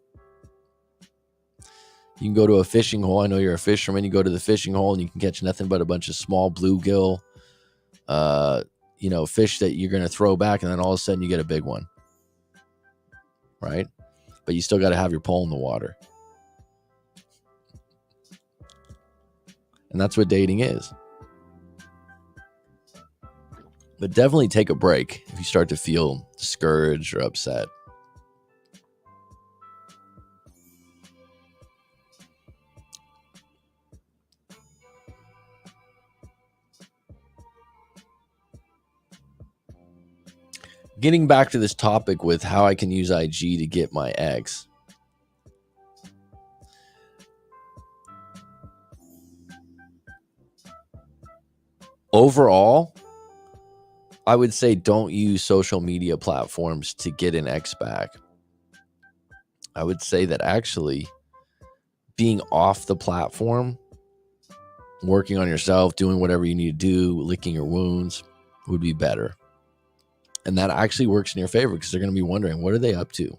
You can go to a fishing hole. I know you're a fisherman. You go to the fishing hole and you can catch nothing but a bunch of small bluegill, fish that you're going to throw back, and then all of a sudden you get a big one, right? But you still got to have your pole in the water. And that's what dating is. But definitely take a break if you start to feel discouraged or upset. Getting back to this topic with how I can use IG to get my ex. Overall, I would say don't use social media platforms to get an ex back. I would say that actually being off the platform, working on yourself, doing whatever you need to do, licking your wounds would be better. And that actually works in your favor because they're going to be wondering, what are they up to?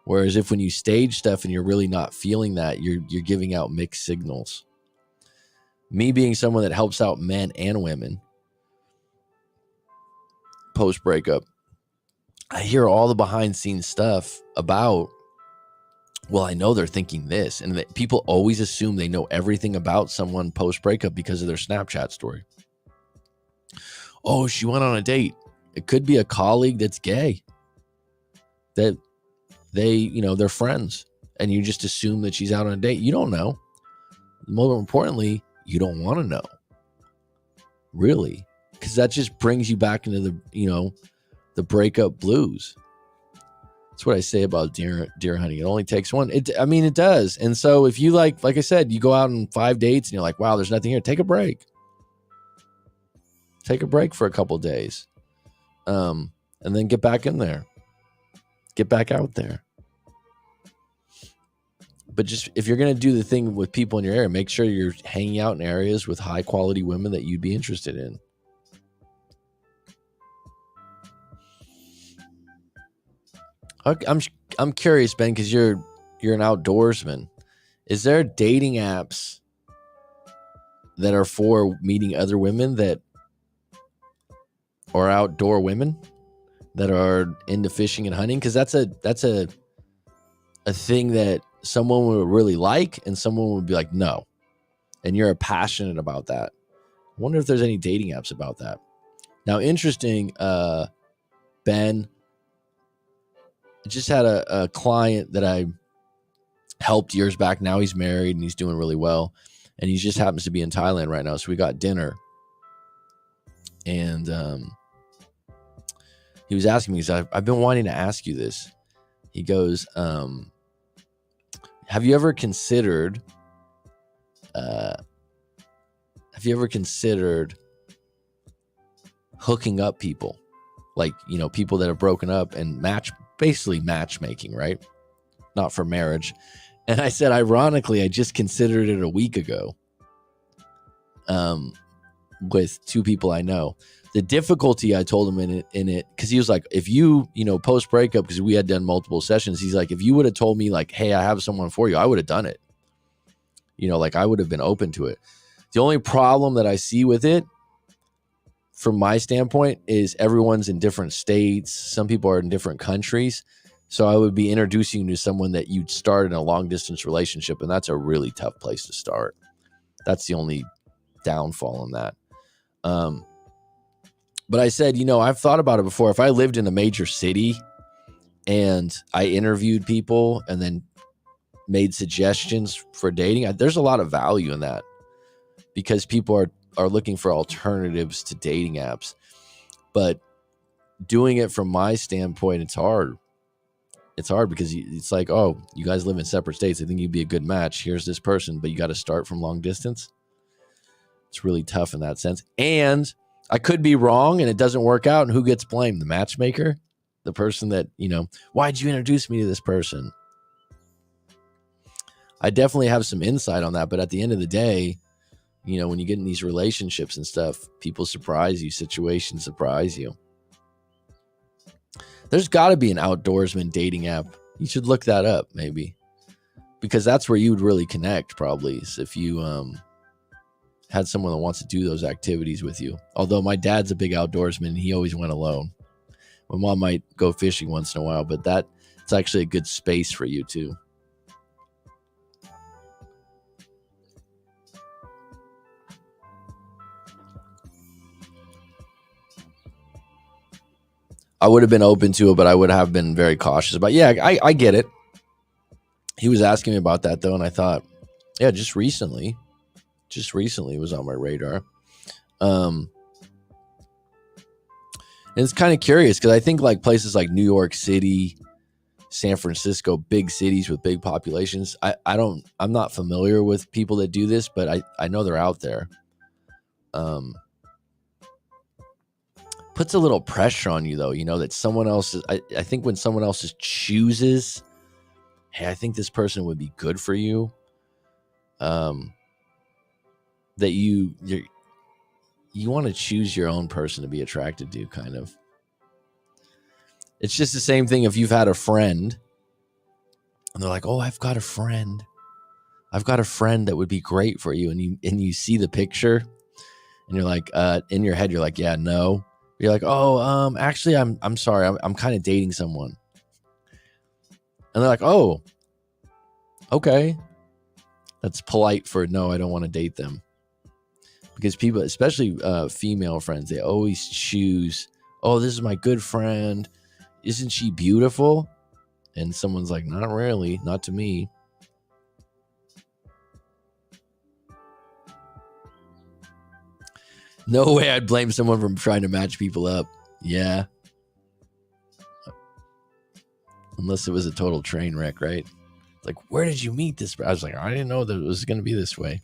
Whereas if when you stage stuff and you're really not feeling that, you're giving out mixed signals. Me being someone that helps out men and women post breakup, I hear all the behind scenes stuff about, well, I know they're thinking this, and that people always assume they know everything about someone post breakup because of their Snapchat story. Oh, she went on a date. It could be a colleague that's gay, that they're friends, and you just assume that she's out on a date. You don't know. More importantly, you don't want to know, really, because that just brings you back into the the breakup blues. That's what I say about deer hunting. It only takes one. It does. And so if you like I said, you go out on 5 dates and you're like, wow, there's nothing here. Take a break. Take a break for a couple of days. And then get back in there. Get back out there. But just if you're going to do the thing with people in your area, make sure you're hanging out in areas with high quality women that you'd be interested in. I'm curious, Ben, because you're an outdoorsman. Is there dating apps that are for meeting other women that are outdoor women that are into fishing and hunting? Because that's a thing that someone would really like, and someone would be like, no. And you're passionate about that. I wonder if there's any dating apps about that. Now, interesting, Ben, I just had a client that I helped years back. Now he's married and he's doing really well. And he just happens to be in Thailand right now. So we got dinner. And he was asking me, he said, I've been wanting to ask you this. He goes, have you ever considered hooking up people? Like, people that have broken up and basically matchmaking, right? Not for marriage. And I said, ironically, I just considered it a week ago with 2 people I know. The difficulty, I told him in it, because he was like, if you, post breakup, because we had done multiple sessions, he's like, if you would have told me like, hey, I have someone for you, I would have done it. I would have been open to it. The only problem that I see with it, from my standpoint, is everyone's in different states. Some people are in different countries. So I would be introducing you to someone that you'd start in a long distance relationship. And that's a really tough place to start. That's the only downfall in that. But I said, I've thought about it before. If I lived in a major city and I interviewed people and then made suggestions for dating, there's a lot of value in that, because people are looking for alternatives to dating apps. But doing it from my standpoint, it's hard. It's hard because it's like, oh, you guys live in separate states. I think you'd be a good match. Here's this person, but you got to start from long distance. It's really tough in that sense. And I could be wrong and it doesn't work out. And who gets blamed? The matchmaker? The person that, why'd you introduce me to this person? I definitely have some insight on that. But at the end of the day, when you get in these relationships and stuff, people surprise you, situations surprise you. There's got to be an outdoorsman dating app. You should look that up, maybe, because that's where you would really connect, probably, is if you had someone that wants to do those activities with you. Although my dad's a big outdoorsman, and he always went alone. My mom might go fishing once in a while, but it's actually a good space for you too. I would have been open to it, but I would have been very cautious about it. Yeah, I get it. He was asking me about that, though, and I thought, yeah, just recently it was on my radar. And it's kind of curious because I think like places like New York City, San Francisco, big cities with big populations, I'm not familiar with people that do this, but I know they're out there. Puts a little pressure on you, though, that someone else is, I think when someone else chooses, hey, I think this person would be good for you, that you want to choose your own person to be attracted to, kind of. It's just the same thing if you've had a friend and they're like, oh, I've got a friend that would be great for you, and you see the picture and you're like, in your head you're like, yeah, no. You're like, oh, actually, I'm sorry, I'm kind of dating someone. And they're like, oh, okay. That's polite for no, I don't want to date them. Because people, especially female friends, they always choose, oh, this is my good friend. Isn't she beautiful? And someone's like, not really, not to me. No way I'd blame someone for trying to match people up. Yeah. unless it was a total train wreck, right? It's like, where did you meet this? I was like, I didn't know that it was going to be this way.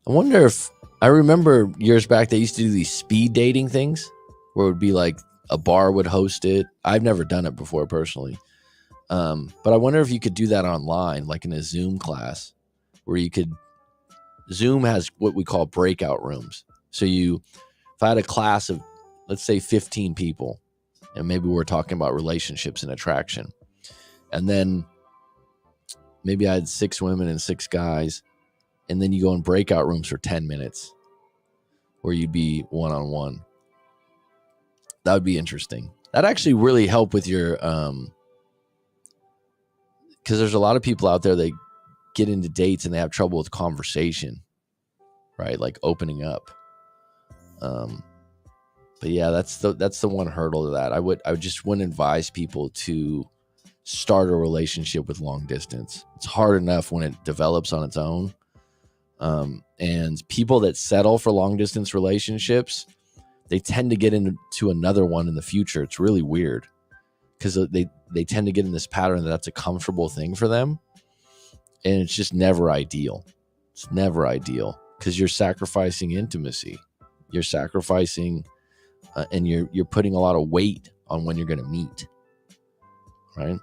I wonder if, I remember years back they used to do these speed dating things where it would be like a bar would host it. I've never done it before personally. But I wonder if you could do that online, like in a Zoom class where you could, Zoom has what we call breakout rooms. So if I had a class of, let's say 15 people, and maybe we're talking about relationships and attraction, and then maybe I had 6 women and 6 guys, and then you go in breakout rooms for 10 minutes where you'd be one-on-one. That would be interesting. That'd actually really help with your, because there's a lot of people out there, they get into dates and they have trouble with conversation, right? Like opening up. But yeah, that's the one hurdle to that. I just wouldn't advise people to start a relationship with long distance. It's hard enough when it develops on its own. And people that settle for long distance relationships, they tend to get into another one in the future. It's really weird because they tend to get in this pattern that's a comfortable thing for them. And it's just never ideal. It's never ideal because you're sacrificing intimacy. You're sacrificing and you're putting a lot of weight on when you're going to meet, right?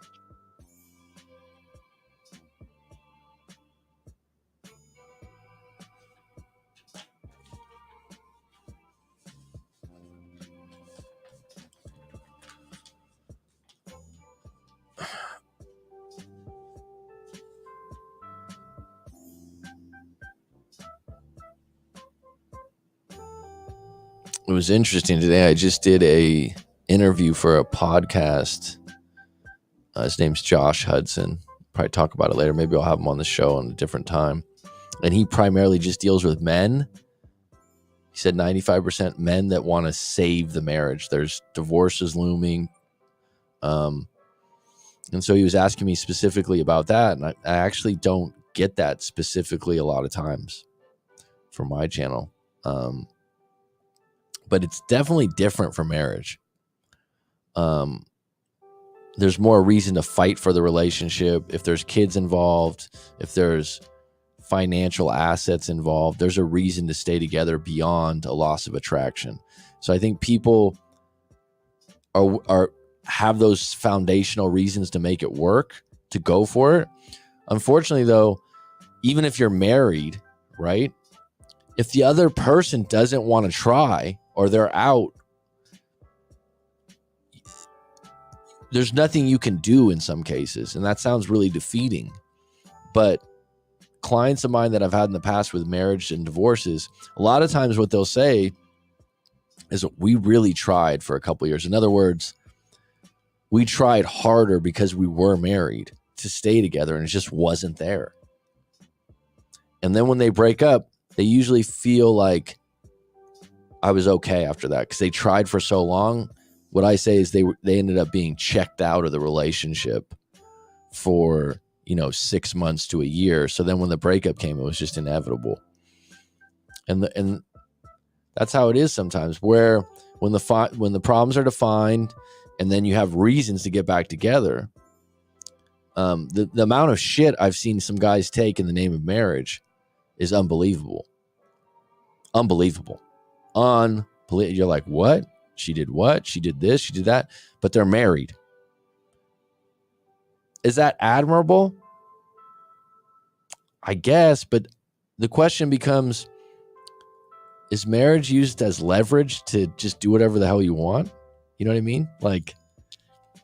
It was interesting today. I just did a interview for a podcast. His name's Josh Hudson. Probably talk about it later. Maybe I'll have him on the show on a different time. And he primarily just deals with men. He said 95% men that want to save the marriage. There's divorces looming. And so he was asking me specifically about that. And I actually don't get that specifically a lot of times for my channel. But it's definitely different for marriage. There's more reason to fight for the relationship. If there's kids involved, if there's financial assets involved, there's a reason to stay together beyond a loss of attraction. So I think people have those foundational reasons to make it work, to go for it. Unfortunately, though, even if you're married, right? If the other person doesn't want to try or they're out, there's nothing you can do in some cases. And that sounds really defeating. But clients of mine that I've had in the past with marriage and divorces, a lot of times what they'll say is, we really tried for a couple of years. In other words, we tried harder because we were married to stay together and it just wasn't there. And then when they break up, they usually feel like I was okay after that because they tried for so long. What I say is they ended up being checked out of the relationship for, 6 months to a year. So then when the breakup came, it was just inevitable. And that's how it is sometimes, where when the problems are defined and then you have reasons to get back together, the amount of shit I've seen some guys take in the name of marriage is unbelievable. Unbelievable. You're like, what? She did what? She did this, she did that, but they're married. Is that admirable? I guess, but the question becomes, is marriage used as leverage to just do whatever the hell you want? You know what I mean? Like,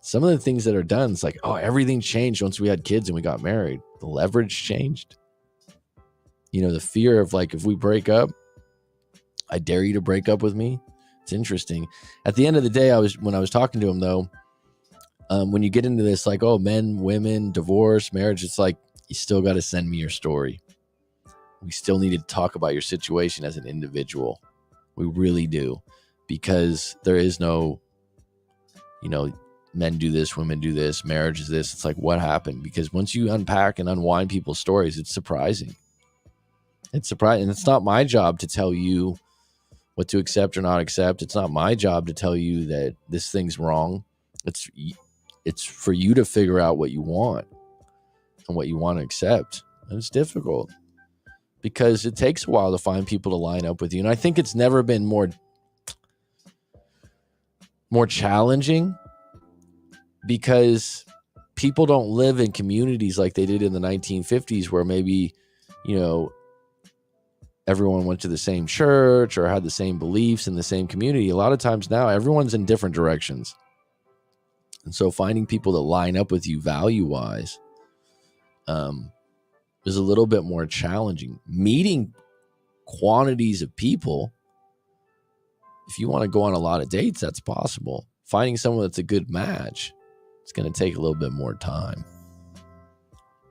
some of the things that are done, it's like, oh, everything changed once we had kids and we got married. The leverage changed. The fear of, like, if we break up, I dare you to break up with me. It's interesting. At the end of the day, when I was talking to him, though, when you get into this, like, oh, men, women, divorce, marriage, it's like, you still got to send me your story. We still need to talk about your situation as an individual. We really do. Because there is no, men do this, women do this, marriage is this. It's like, what happened? Because once you unpack and unwind people's stories, it's surprising. It's surprising. It's not my job to tell you what to accept or not accept. It's not my job to tell you that this thing's wrong. It's for you to figure out what you want and what you want to accept. And it's difficult because it takes a while to find people to line up with you. And I think it's never been more challenging because people don't live in communities like they did in the 1950s where maybe, everyone went to the same church or had the same beliefs in the same community. A lot of times now, everyone's in different directions. And so finding people that line up with you value-wise is a little bit more challenging. Meeting quantities of people, if you want to go on a lot of dates, that's possible. Finding someone that's a good match, it's going to take a little bit more time.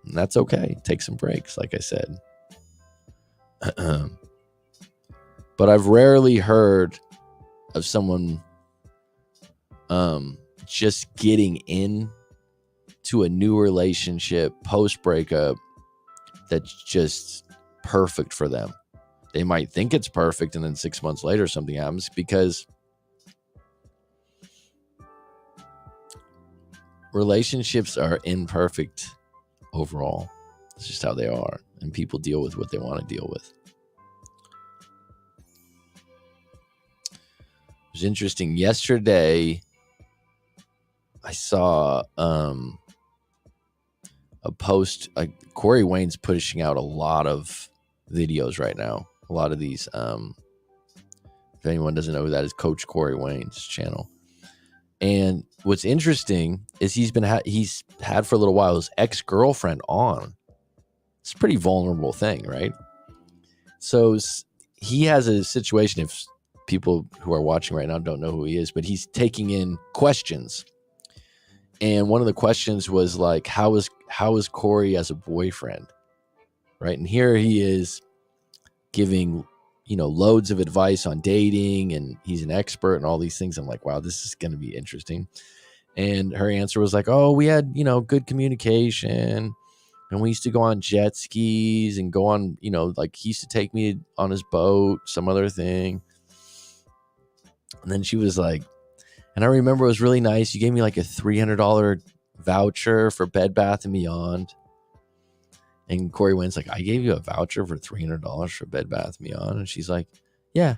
And that's okay. Take some breaks, like I said. But I've rarely heard of someone just getting in to a new relationship post breakup that's just perfect for them. They might think it's perfect, and then 6 months later something happens, because relationships are imperfect overall. It's just how they are, and people deal with what they want to deal with. It was interesting. Yesterday, I saw a post. Corey Wayne's pushing out a lot of videos right now. A lot of these. If anyone doesn't know who that is, Coach Corey Wayne's channel. And what's interesting is he's had for a little while his ex-girlfriend on. It's a pretty vulnerable thing, right? So he has a situation. If people who are watching right now don't know who he is, but he's taking in questions. And one of the questions was like, how is Corey as a boyfriend? Right. And here he is giving, loads of advice on dating, and he's an expert and all these things. I'm like, wow, this is going to be interesting. And her answer was like, oh, we had, good communication, and we used to go on jet skis and go on, like he used to take me on his boat, some other thing. And then she was like, and I remember it was really nice. You gave me like a $300 voucher for Bed Bath & Beyond. And Corey Wayne's like, I gave you a voucher for $300 for Bed Bath & Beyond. And she's like, yeah.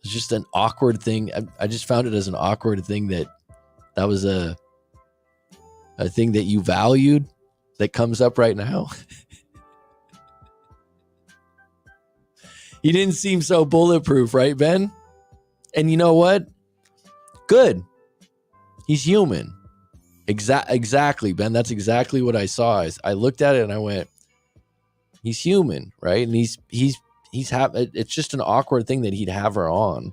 It's just an awkward thing. I just found it as an awkward thing that was a thing that you valued that comes up right now. He didn't seem so bulletproof, right, Ben? And you know what? Good. He's human. Exactly, Ben. That's exactly what I saw. I looked at it and I went, he's human, right? And it's just an awkward thing that he'd have her on.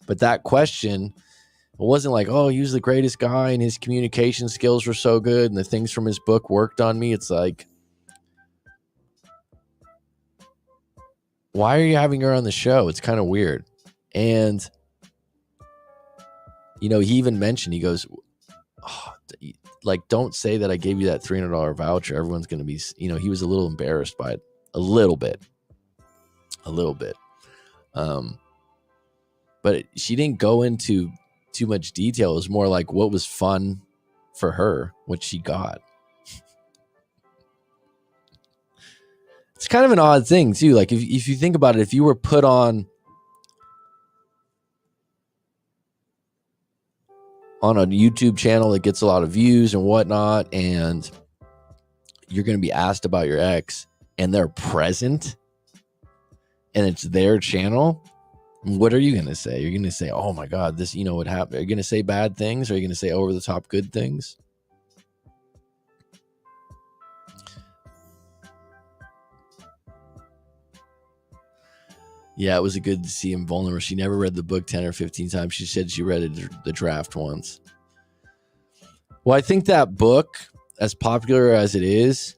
But that question, it wasn't like, oh, he was the greatest guy and his communication skills were so good and the things from his book worked on me. It's like, why are you having her on the show? It's kind of weird. And he even mentioned, he goes, oh, like, don't say that I gave you that $300 voucher. Everyone's going to be, he was a little embarrassed by it. A little bit. But she didn't go into too much detail. It was more like what was fun for her, what she got. It's kind of an odd thing too. Like if you think about it, if you were put on a YouTube channel that gets a lot of views and whatnot, and you're going to be asked about your ex and they're present and it's their channel, what are you going to say? You're going to say, oh my God, this, what happened? Are you going to say bad things? Or are you going to say over the top good things? Yeah, it was good to see him vulnerable. She never read the book 10 or 15 times. She said she read the draft once. Well, I think that book, as popular as it is,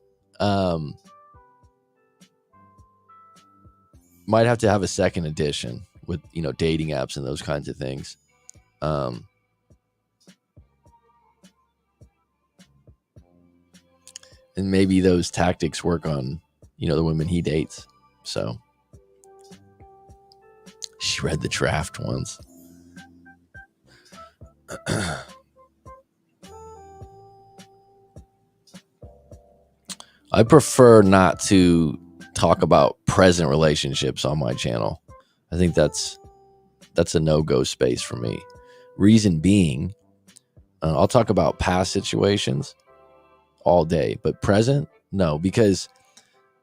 might have to have a second edition with, dating apps and those kinds of things. And maybe those tactics work on, the women he dates. So she read the draft once. I prefer not to talk about present relationships on my channel. I think that's a no-go space for me. Reason being, I'll talk about past situations all day, but present, no, because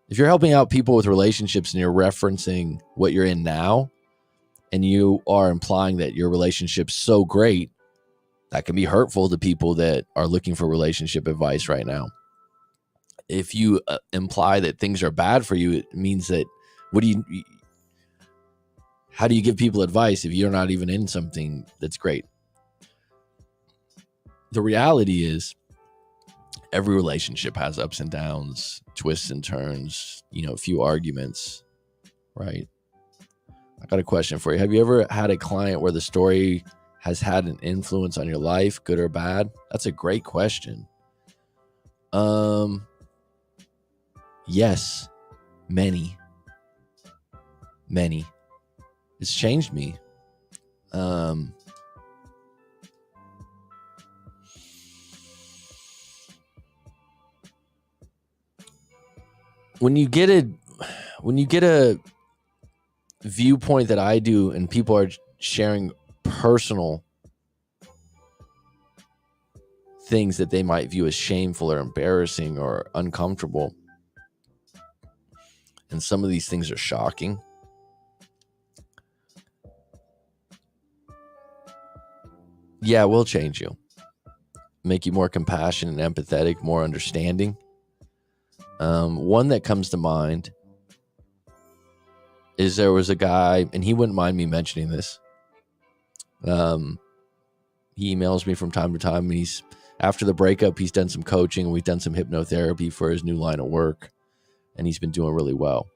if you're helping out people with relationships and you're referencing what you're in now, and you are implying that your relationship's so great, that can be hurtful to people that are looking for relationship advice right now. If you imply that things are bad for you, it means that how do you give people advice if you're not even in something that's great? The reality is every relationship has ups and downs, twists and turns, a few arguments, right? I got a question for you. Have you ever had a client where the story has had an influence on your life, good or bad? That's a great question. Yes, many. It's changed me. When you get a viewpoint that I do, and people are sharing personal things that they might view as shameful or embarrassing or uncomfortable, and some of these things are shocking, yeah, it will change you, make you more compassionate and empathetic, more understanding. One that comes to mind is there was a guy, and he wouldn't mind me mentioning this. He emails me from time to time, and after the breakup, he's done some coaching, and we've done some hypnotherapy for his new line of work, and he's been doing really well.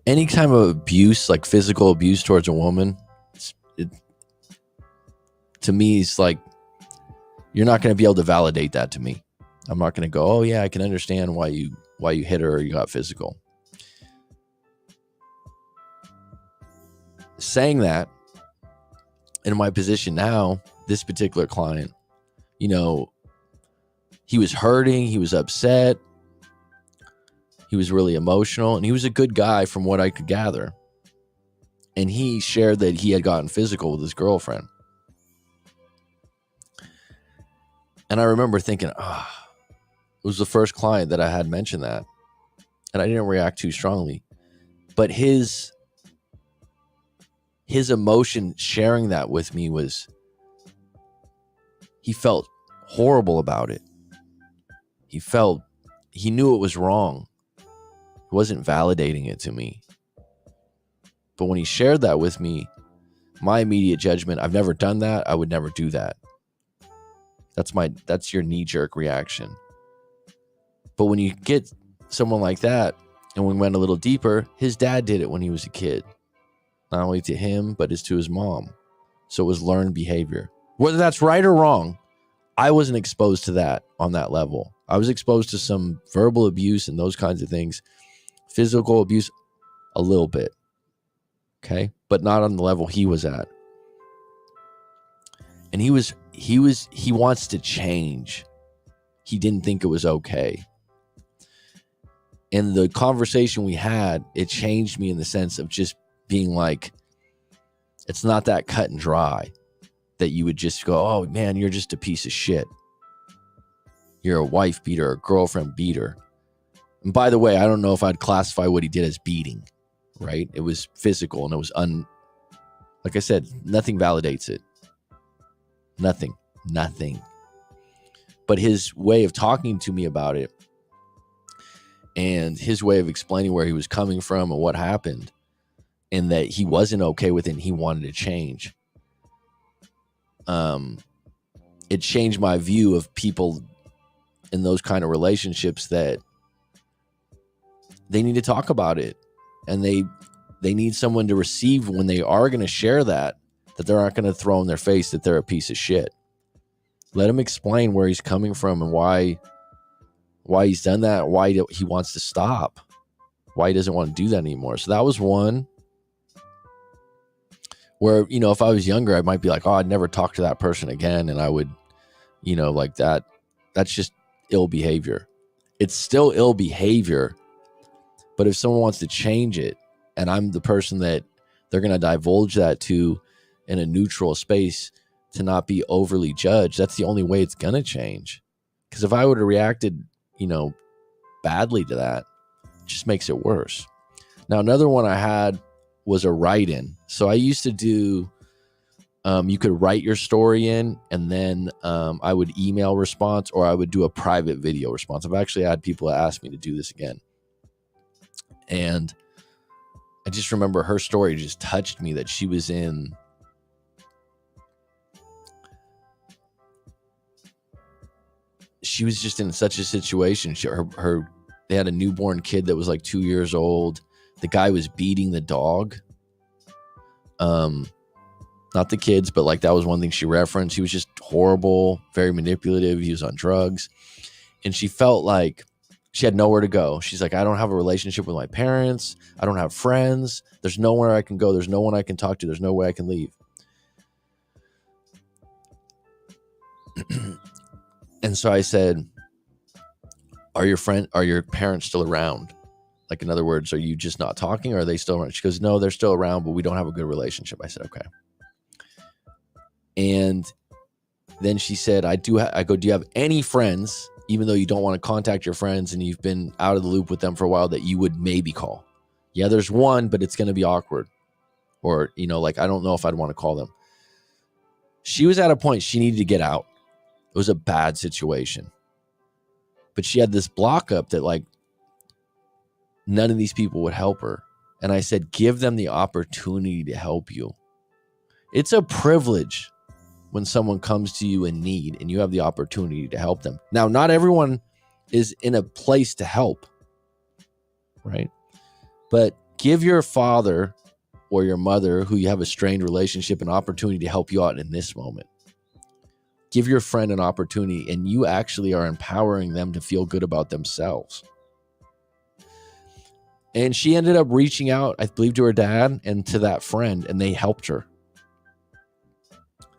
Any kind of abuse, like physical abuse towards a woman, to me, it's like, you're not going to be able to validate that to me. I'm not going to go, oh yeah, I can understand why you hit her or you got physical. Saying that, in my position now, this particular client, he was hurting, he was upset, he was really emotional, and he was a good guy from what I could gather. And he shared that he had gotten physical with his girlfriend. And I remember thinking, it was the first client that I had mentioned that. And I didn't react too strongly. But his emotion sharing that with me was, he felt horrible about it. He knew it was wrong. He wasn't validating it to me. But when he shared that with me, my immediate judgment, I've never done that. I would never do that. That's your knee-jerk reaction. But when you get someone like that, and we went a little deeper, his dad did it when he was a kid. Not only to him, but to his mom. So it was learned behavior. Whether that's right or wrong, I wasn't exposed to that on that level. I was exposed to some verbal abuse and those kinds of things. Physical abuse, a little bit. Okay? But not on the level he was at. And he wants to change. He didn't think it was okay. And the conversation we had, it changed me in the sense of just being like, it's not that cut and dry that you would just go, oh man, you're just a piece of shit. You're a wife beater, a girlfriend beater. And by the way, I don't know if I'd classify what he did as beating, right? It was physical, and it was like I said, nothing validates it. Nothing. But his way of talking to me about it, and his way of explaining where he was coming from and what happened, and that he wasn't okay with it and he wanted to change. It changed my view of people in those kind of relationships, that they need to talk about it, and they they need someone to receive when they are going to share that they're not going to throw in their face that they're a piece of shit. Let him explain where he's coming from and why he's done that, why he wants to stop, why he doesn't want to do that anymore. So that was one where, if I was younger, I might be like, oh, I'd never talk to that person again. And I would, like that. That's just ill behavior. It's still ill behavior. But if someone wants to change it and I'm the person that they're going to divulge that to in a neutral space to not be overly judged, that's the only way it's going to change. Because if I would have reacted, badly to that, it just makes it worse. Now, another one I had was a write-in. So I used to do, you could write your story in and then I would email response or I would do a private video response. I've actually had people ask me to do this again. And I just remember her story just touched me, that she was in just in such a situation. They had a newborn kid that was like 2 years old. The guy was beating the dog. Not the kids, but like that was one thing she referenced. He was just horrible, very manipulative. He was on drugs. And she felt like she had nowhere to go. She's like, I don't have a relationship with my parents. I don't have friends. There's nowhere I can go. There's no one I can talk to. There's no way I can leave. And so I said, are your parents still around? Like, in other words, are you just not talking or are they still around? She goes, no, they're still around, but we don't have a good relationship. I said, okay. And then she said, I go, do you have any friends, even though you don't want to contact your friends and you've been out of the loop with them for a while, that you would maybe call? Yeah, there's one, but it's going to be awkward. Or, like, I don't know if I'd want to call them. She was at a point she needed to get out. It was a bad situation. But she had this block up that, like, none of these people would help her. And I said, give them the opportunity to help you. It's a privilege when someone comes to you in need and you have the opportunity to help them. Now, not everyone is in a place to help, right? But give your father or your mother, who you have a strained relationship, an opportunity to help you out in this moment. Give your friend an opportunity, and you actually are empowering them to feel good about themselves. And she ended up reaching out, I believe, to her dad and to that friend, and they helped her.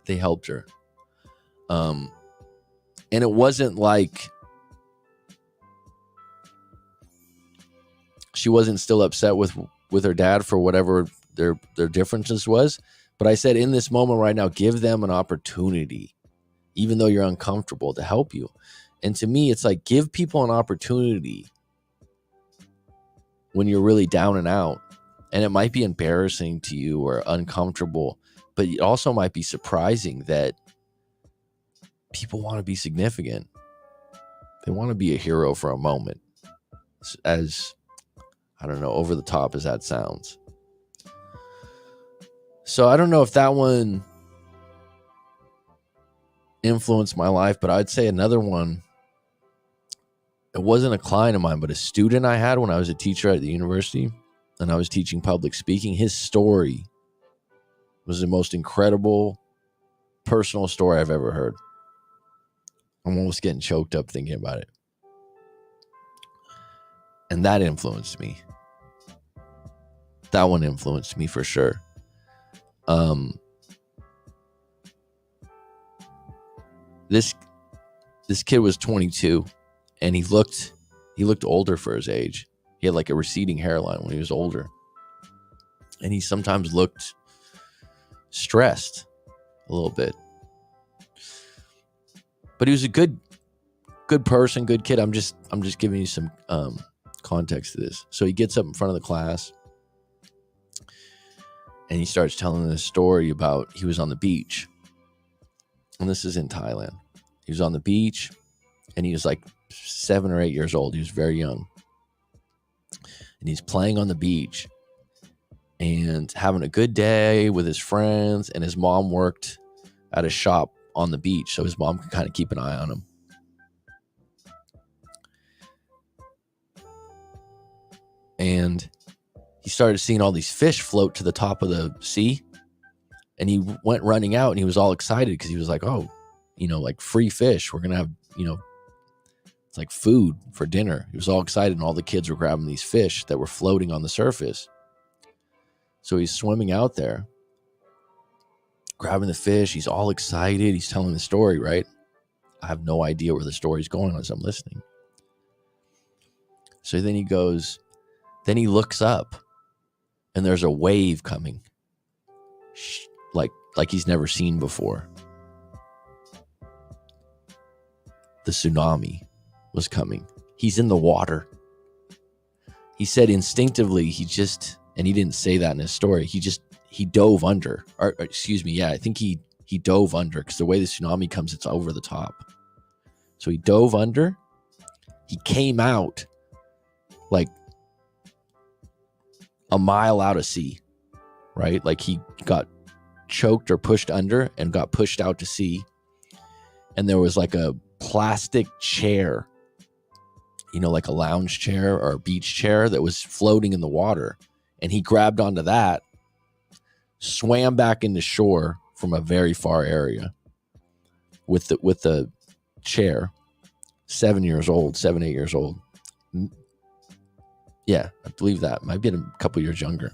And it wasn't like she wasn't still upset with her dad for whatever their differences was. But I said, in this moment right now, give them an opportunity, even though you're uncomfortable, to help you. And to me, it's like, give people an opportunity when you're really down and out. And it might be embarrassing to you or uncomfortable, but it also might be surprising that people want to be significant. They want to be a hero for a moment. As, I don't know, over the top as that sounds. So I don't know if that one influenced my life, but I'd say another one, it wasn't a client of mine, but a student I had when I was a teacher at the university and I was teaching public speaking. His story was the most incredible personal story I've ever heard. I'm almost getting choked up thinking about it. And that influenced me. That one influenced me for sure. This kid was 22 and he looked older for his age. He had like a receding hairline when he was older. And he sometimes looked stressed a little bit. But he was a good person, good kid. I'm just giving you some context to this. So he gets up in front of the class and he starts telling this story about he was on the beach. And this is in Thailand. He was on the beach and he was like 7 or 8 years old. He was very young. And he's playing on the beach and having a good day with his friends. And his mom worked at a shop on the beach, so his mom could kind of keep an eye on him. And he started seeing all these fish float to the top of the sea, and he went running out, and he was all excited because he was like, oh, like free fish. We're going to have, it's like food for dinner. He was all excited, and all the kids were grabbing these fish that were floating on the surface. So he's swimming out there, grabbing the fish. He's all excited. He's telling the story, right? I have no idea where the story's going as I'm listening. So then he looks up, and there's a wave coming, like he's never seen before. The tsunami was coming. He's in the water. He said instinctively, and he didn't say that in his story, he dove under. Or excuse me, yeah, I think he dove under, because the way the tsunami comes, it's over the top. So he dove under. He came out like a mile out of sea, right? Like he got choked or pushed under and got pushed out to sea. And there was like a plastic chair, like a lounge chair or a beach chair that was floating in the water. And he grabbed onto that, swam back into shore from a very far area with the chair. 7, 8 years old. Yeah, I believe that. Might be a couple years younger.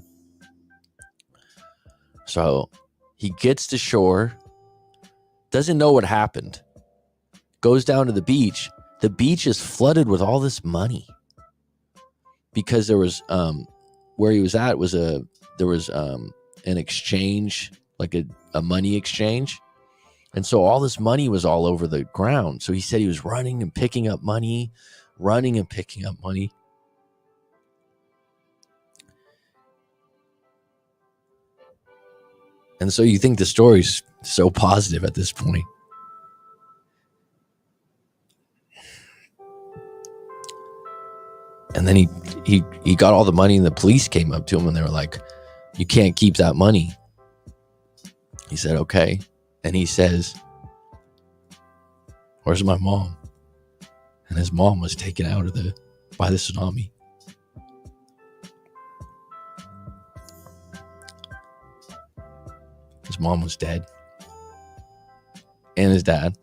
So he gets to shore, doesn't know what happened, goes down to the beach. The beach is flooded with all this money, because there was where he was at was an exchange, like a money exchange. And so all this money was all over the ground. So he said he was running and picking up money. And so you think the story's so positive at this point. And then he got all the money, and the police came up to him, and they were like, you can't keep that money. He said, okay. And he says, where's my mom? And his mom was taken out by the tsunami. His mom was dead, and his dad.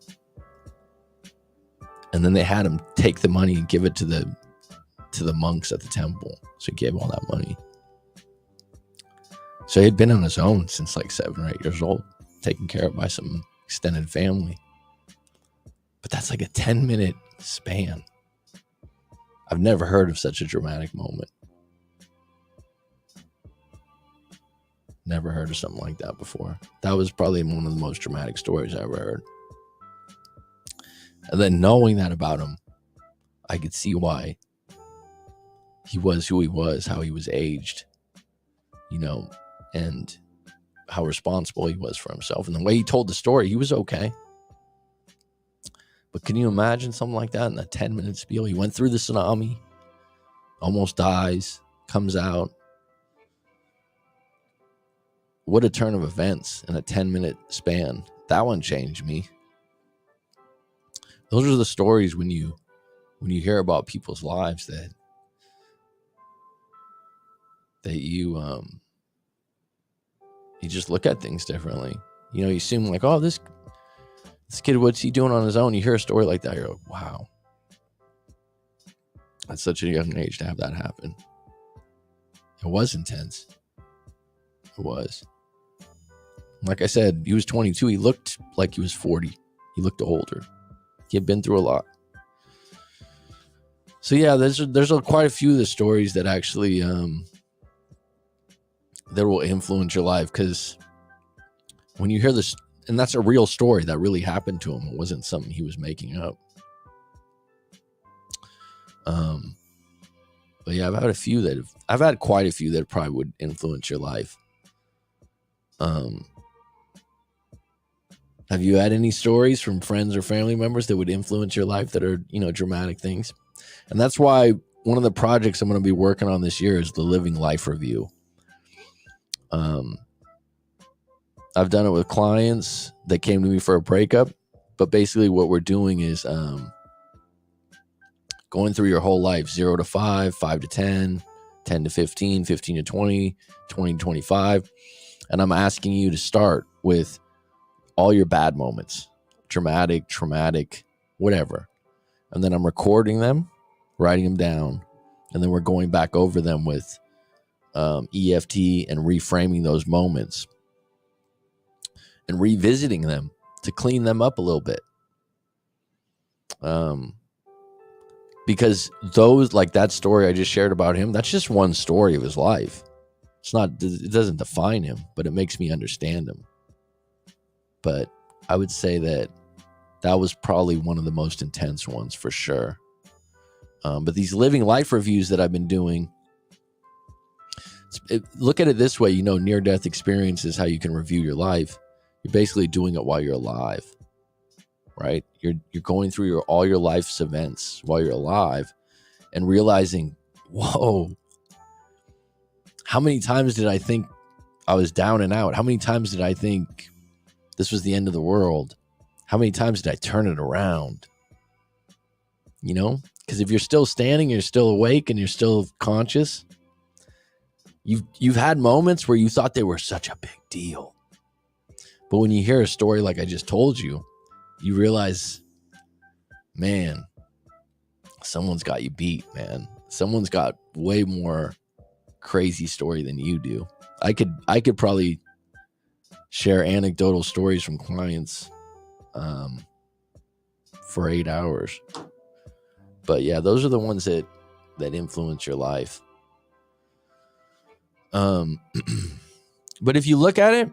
And then they had him take the money and give it to the monks at the temple. So he gave all that money. So he'd been on his own since like 7 or 8 years old, taken care of by some extended family. But that's like a 10-minute span. I've never heard of such a dramatic moment. Never heard of something like that before. That was probably one of the most dramatic stories I ever heard. And then knowing that about him, I could see why he was who he was, how he was aged, and how responsible he was for himself. And the way he told the story, he was okay. But can you imagine something like that in a 10-minute spiel? He went through the tsunami, almost dies, comes out. What a turn of events in a 10-minute span. That one changed me. Those are the stories when you hear about people's lives that you just look at things differently. You assume like, oh, this kid, what's he doing on his own? You hear a story like that, you're like, wow, at such a young age to have that happen. It was intense. It was. Like I said, he was 22. He looked like he was 40. He looked older. He had been through a lot. So yeah, there's quite a few of the stories that actually that will influence your life, because when you hear this, and that's a real story that really happened to him. It wasn't something he was making up. But yeah, I've had quite a few that probably would influence your life. Have you had any stories from friends or family members that would influence your life that are, dramatic things? And that's why one of the projects I'm going to be working on this year is the Living Life Review. I've done it with clients that came to me for a breakup, but basically what we're doing is going through your whole life, 0 to 5, 5 to 10, 10 to 15, 15 to 20, 20 to 25. And I'm asking you to start with all your bad moments, dramatic, traumatic, whatever. And then I'm recording them, writing them down, and then we're going back over them with EFT and reframing those moments and revisiting them to clean them up a little bit. Because those, like that story I just shared about him, that's just one story of his life. It doesn't define him, but it makes me understand him. But I would say that was probably one of the most intense ones for sure. But these living life reviews that I've been doing, look at it this way, near-death experience is how you can review your life. You're basically doing it while you're alive, right? You're going through all your life's events while you're alive and realizing, whoa, how many times did I think I was down and out? How many times did I think this was the end of the world? How many times did I turn it around? Because if you're still standing, you're still awake, and you're still conscious, you've had moments where you thought they were such a big deal. But when you hear a story like I just told you, you realize, man, someone's got you beat, man. Someone's got way more crazy story than you do. I could probably share anecdotal stories from clients for 8 hours. But yeah, those are the ones that influence your life. But if you look at it,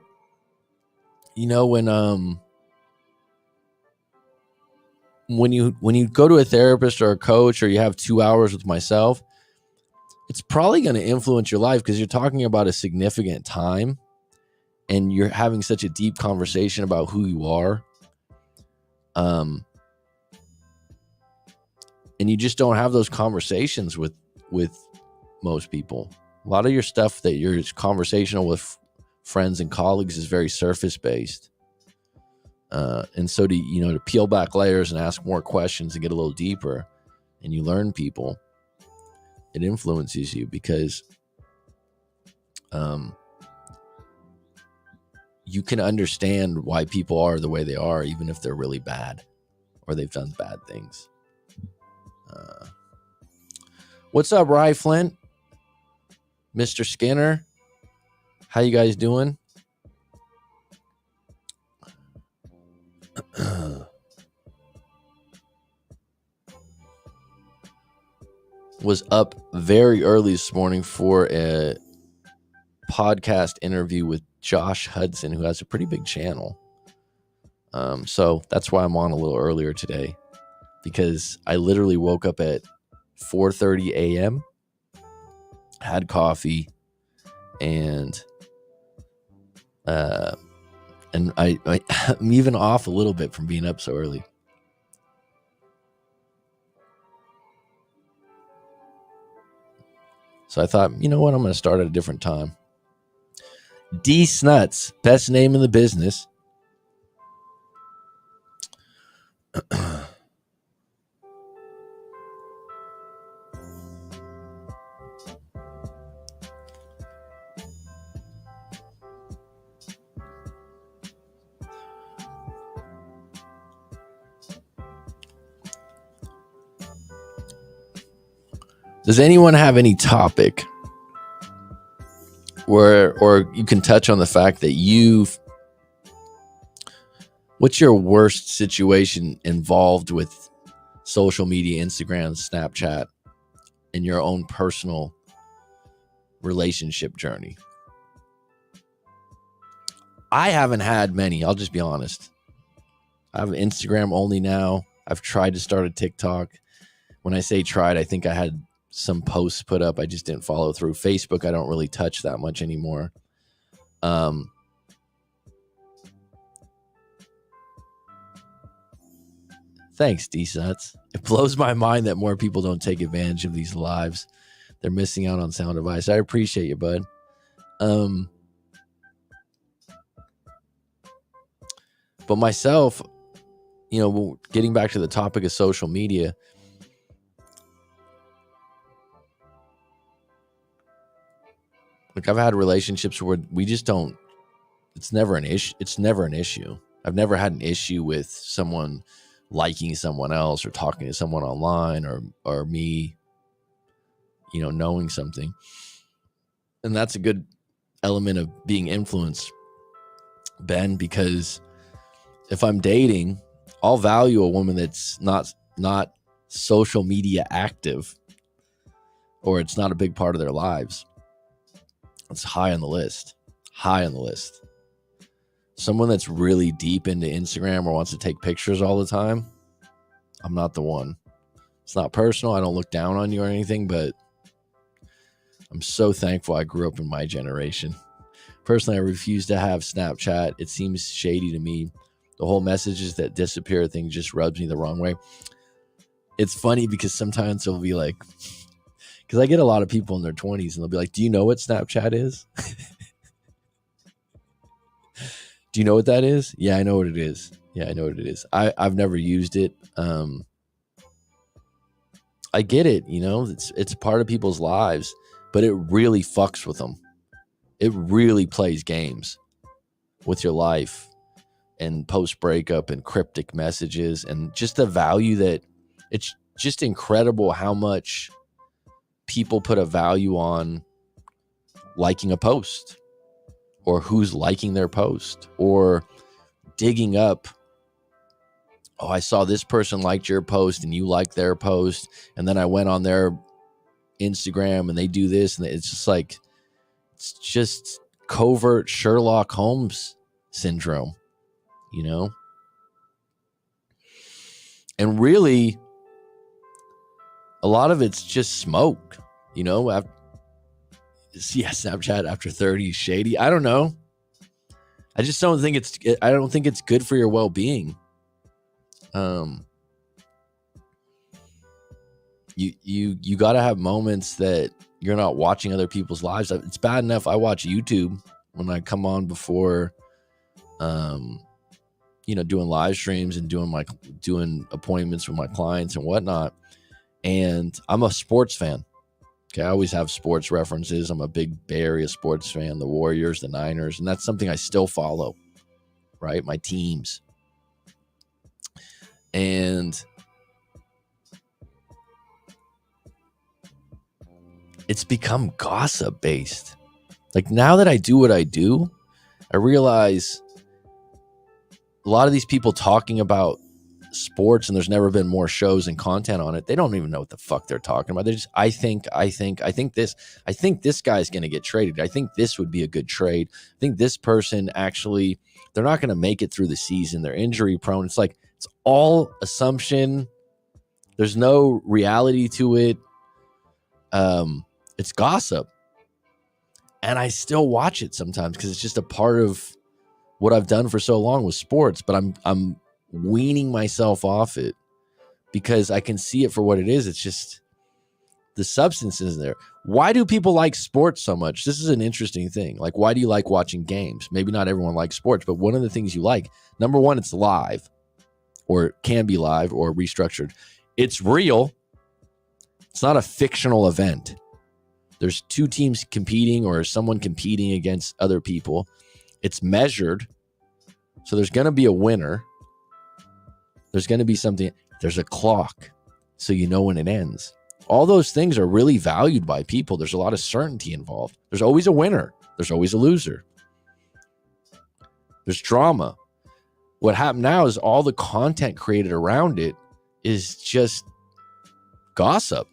when you go to a therapist or a coach, or you have 2 hours with myself, it's probably going to influence your life because you're talking about a significant time and you're having such a deep conversation about who you are. And you just don't have those conversations with most people. A lot of your stuff that you're conversational with friends and colleagues is very surface based. And so to peel back layers and ask more questions and get a little deeper, and you learn people, it influences you because you can understand why people are the way they are, even if they're really bad or they've done bad things. What's up, Rye Flint? Mr. Skinner? How you guys doing? Was up very early this morning for a podcast interview with Josh Hudson, who has a pretty big channel. So that's why I'm on a little earlier today, because I literally woke up at 4:30 a.m., had coffee, and I'm even off a little bit from being up so early. So I thought, you know what, I'm going to start at a different time. D Snuts, best name in the business. Does anyone have any topic or you can touch on the fact that what's your worst situation involved with social media, Instagram, Snapchat, in your own personal relationship journey? I haven't had many. I'll just be honest. I have Instagram only now. I've tried to start a TikTok. When I say tried, I think I had some posts put up. I just didn't follow through. Facebook, I don't really touch that much anymore. Thanks, D-Suts. It blows my mind that more people don't take advantage of these lives. They're missing out on sound advice. I appreciate you, bud. But myself, getting back to the topic of social media, Like I've had relationships where we just don't, it's never an issue. It's never an issue. I've never had an issue with someone liking someone else or talking to someone online or me, knowing something. And that's a good element of being influenced, Ben, because if I'm dating, I'll value a woman that's not social media active, or it's not a big part of their lives. It's high on the list. Someone that's really deep into Instagram or wants to take pictures all the time, I'm not the one. It's not personal. I don't look down on you or anything, but I'm so thankful I grew up in my generation. Personally, I refuse to have Snapchat. It seems shady to me. The whole messages that disappear thing just rubs me the wrong way. It's funny because sometimes it'll be like, because I get a lot of people in their 20s and they'll be like, do you know what Snapchat is? Do you know what that is? Yeah, I know what it is. I've never used it. I get it. It's part of people's lives, but it really fucks with them. It really plays games with your life and post breakup and cryptic messages and just the value that it's just incredible how much people put a value on liking a post or who's liking their post or digging up. Oh, I saw this person liked your post and you liked their post. And then I went on their Instagram and they do this. And it's just like, it's just covert Sherlock Holmes syndrome, And really, a lot of it's just smoke, Snapchat after 30 is shady. I don't know. I just don't think it's good for your well-being. You got to have moments that you're not watching other people's lives. It's bad enough I watch YouTube when I come on before, doing live streams and doing appointments with my clients and whatnot. And I'm a sports fan. Okay, I always have sports references. I'm a big Bay Area sports fan, the Warriors, the Niners, and that's something I still follow, right? My teams. And it's become gossip based. Like now that I do what I do, I realize a lot of these people talking about sports and there's never been more shows and content on it. They don't even know what the fuck they're talking about. They just, I think this guy's going to get traded. I think this would be a good trade. I think this person actually, they're not going to make it through the season. They're injury prone. It's like, it's all assumption. There's no reality to it. It's gossip. And I still watch it sometimes because it's just a part of what I've done for so long with sports, but I'm weaning myself off it because I can see it for what it is. It's just the substance isn't there. Why do people like sports so much? This is an interesting thing. Like, why do you like watching games? Maybe not everyone likes sports, but one of the things you like, number one, it's live or can be live or restructured. It's real. It's not a fictional event. There's two teams competing or someone competing against other people. It's measured. So there's going to be a winner. There's going to be something. There's a clock. So you know when it ends. All those things are really valued by people. There's a lot of certainty involved. There's always a winner. There's always a loser. There's drama. What happened now is all the content created around it is just gossip.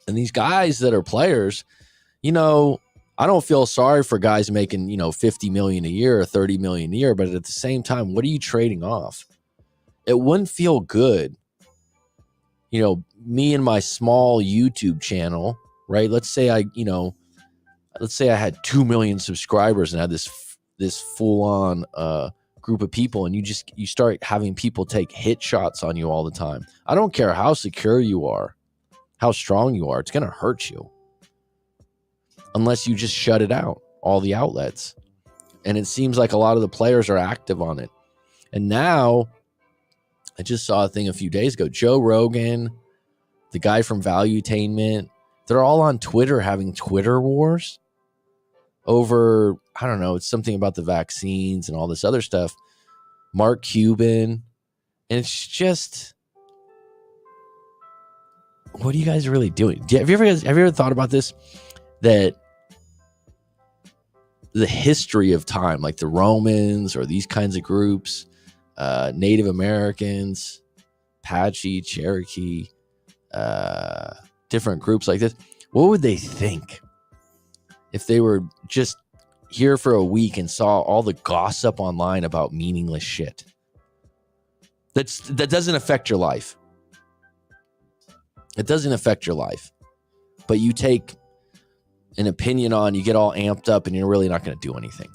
And these guys that are players, I don't feel sorry for guys making, 50 million a year or 30 million a year. But at the same time, what are you trading off? It wouldn't feel good. Me and my small YouTube channel, right? Let's say I had 2 million subscribers and had this full on group of people, and you start having people take hit shots on you all the time. I don't care how secure you are, how strong you are. It's going to hurt you unless you just shut it out, all the outlets. And it seems like a lot of the players are active on it. And now I just saw a thing a few days ago. Joe Rogan, the guy from Valuetainment, they're all on Twitter having Twitter wars. over, I don't know, it's something about the vaccines and all this other stuff. Mark Cuban. And it's just, what are you guys really doing? Have you ever thought about this? That the history of time, like the Romans or these kinds of groups, Native Americans, Apache, Cherokee, different groups like this, what would they think if they were just here for a week and saw all the gossip online about meaningless shit that doesn't affect your life? It doesn't affect your life, but you take an opinion on, you get all amped up, and you're really not going to do anything.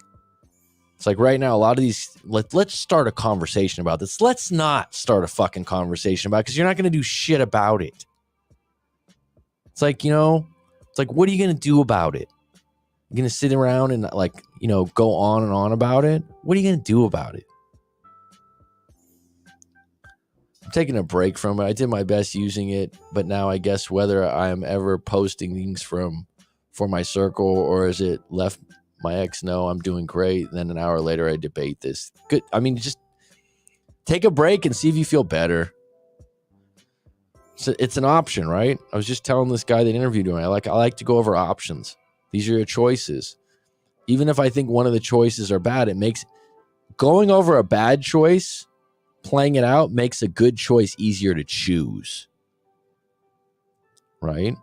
It's like right now, a lot of these, let's start a conversation about this. Let's not start a fucking conversation about it, because you're not going to do shit about it. It's like, it's like, what are you going to do about it? You're going to sit around and go on and on about it? What are you going to do about it? I'm taking a break from it. I did my best using it, but now I guess whether I am ever posting things for my circle or is it left my ex know I'm doing great, and then an hour later I debate this. Good. I mean, just take a break and see if you feel better. So it's an option, right? I was just telling this guy that interviewed me, I like to go over options. These are your choices. Even if I think one of the choices are bad, it makes going over a bad choice, playing it out, makes a good choice easier to choose. Right?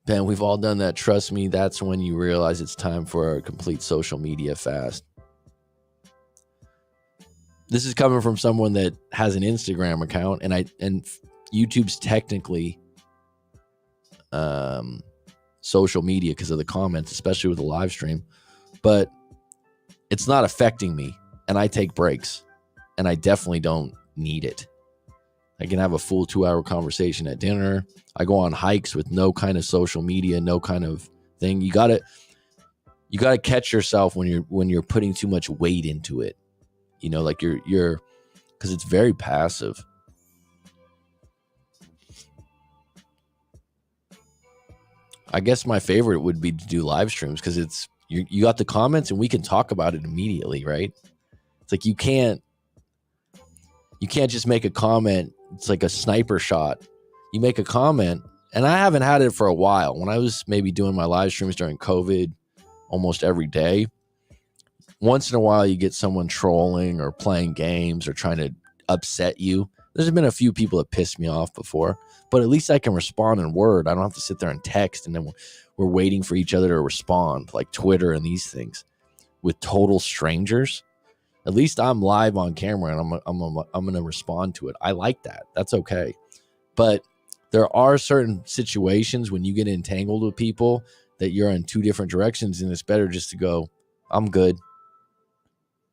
Ben, we've all done that. Trust me, that's when you realize it's time for a complete social media fast. This is coming from someone that has an Instagram account, and YouTube's technically social media because of the comments, especially with the live stream, but it's not affecting me, and I take breaks, and I definitely don't need it. I can have a full 2-hour conversation at dinner. I go on hikes with no kind of social media, no kind of thing. You gotta catch yourself when you're putting too much weight into it. Like you're because it's very passive. I guess my favorite would be to do live streams because it's you got the comments and we can talk about it immediately, right? It's like you can't just make a comment. It's like a sniper shot. You make a comment, and I haven't had it for a while. When I was maybe doing my live streams during COVID almost every day, once in a while you get someone trolling or playing games or trying to upset you. There's been a few people that pissed me off before, but at least I can respond in word. I don't have to sit there and text, and then we're waiting for each other to respond, like Twitter and these things. With total strangers, at least I'm live on camera, and I'm going to respond to it. I like that. That's okay. But there are certain situations when you get entangled with people that you're in two different directions, and it's better just to go, I'm good.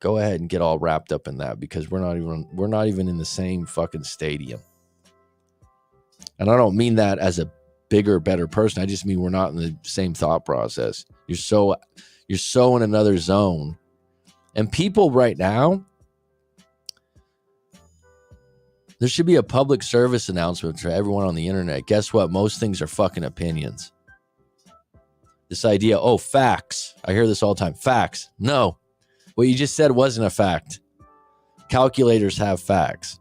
Go ahead and get all wrapped up in that, because we're not even in the same fucking stadium. And I don't mean that as a bigger, better person. I just mean we're not in the same thought process. You're so in another zone. And people right now, there should be a public service announcement for everyone on the internet. Guess what? Most things are fucking opinions. This idea, facts. I hear this all the time. Facts. No. What you just said wasn't a fact. Calculators have facts.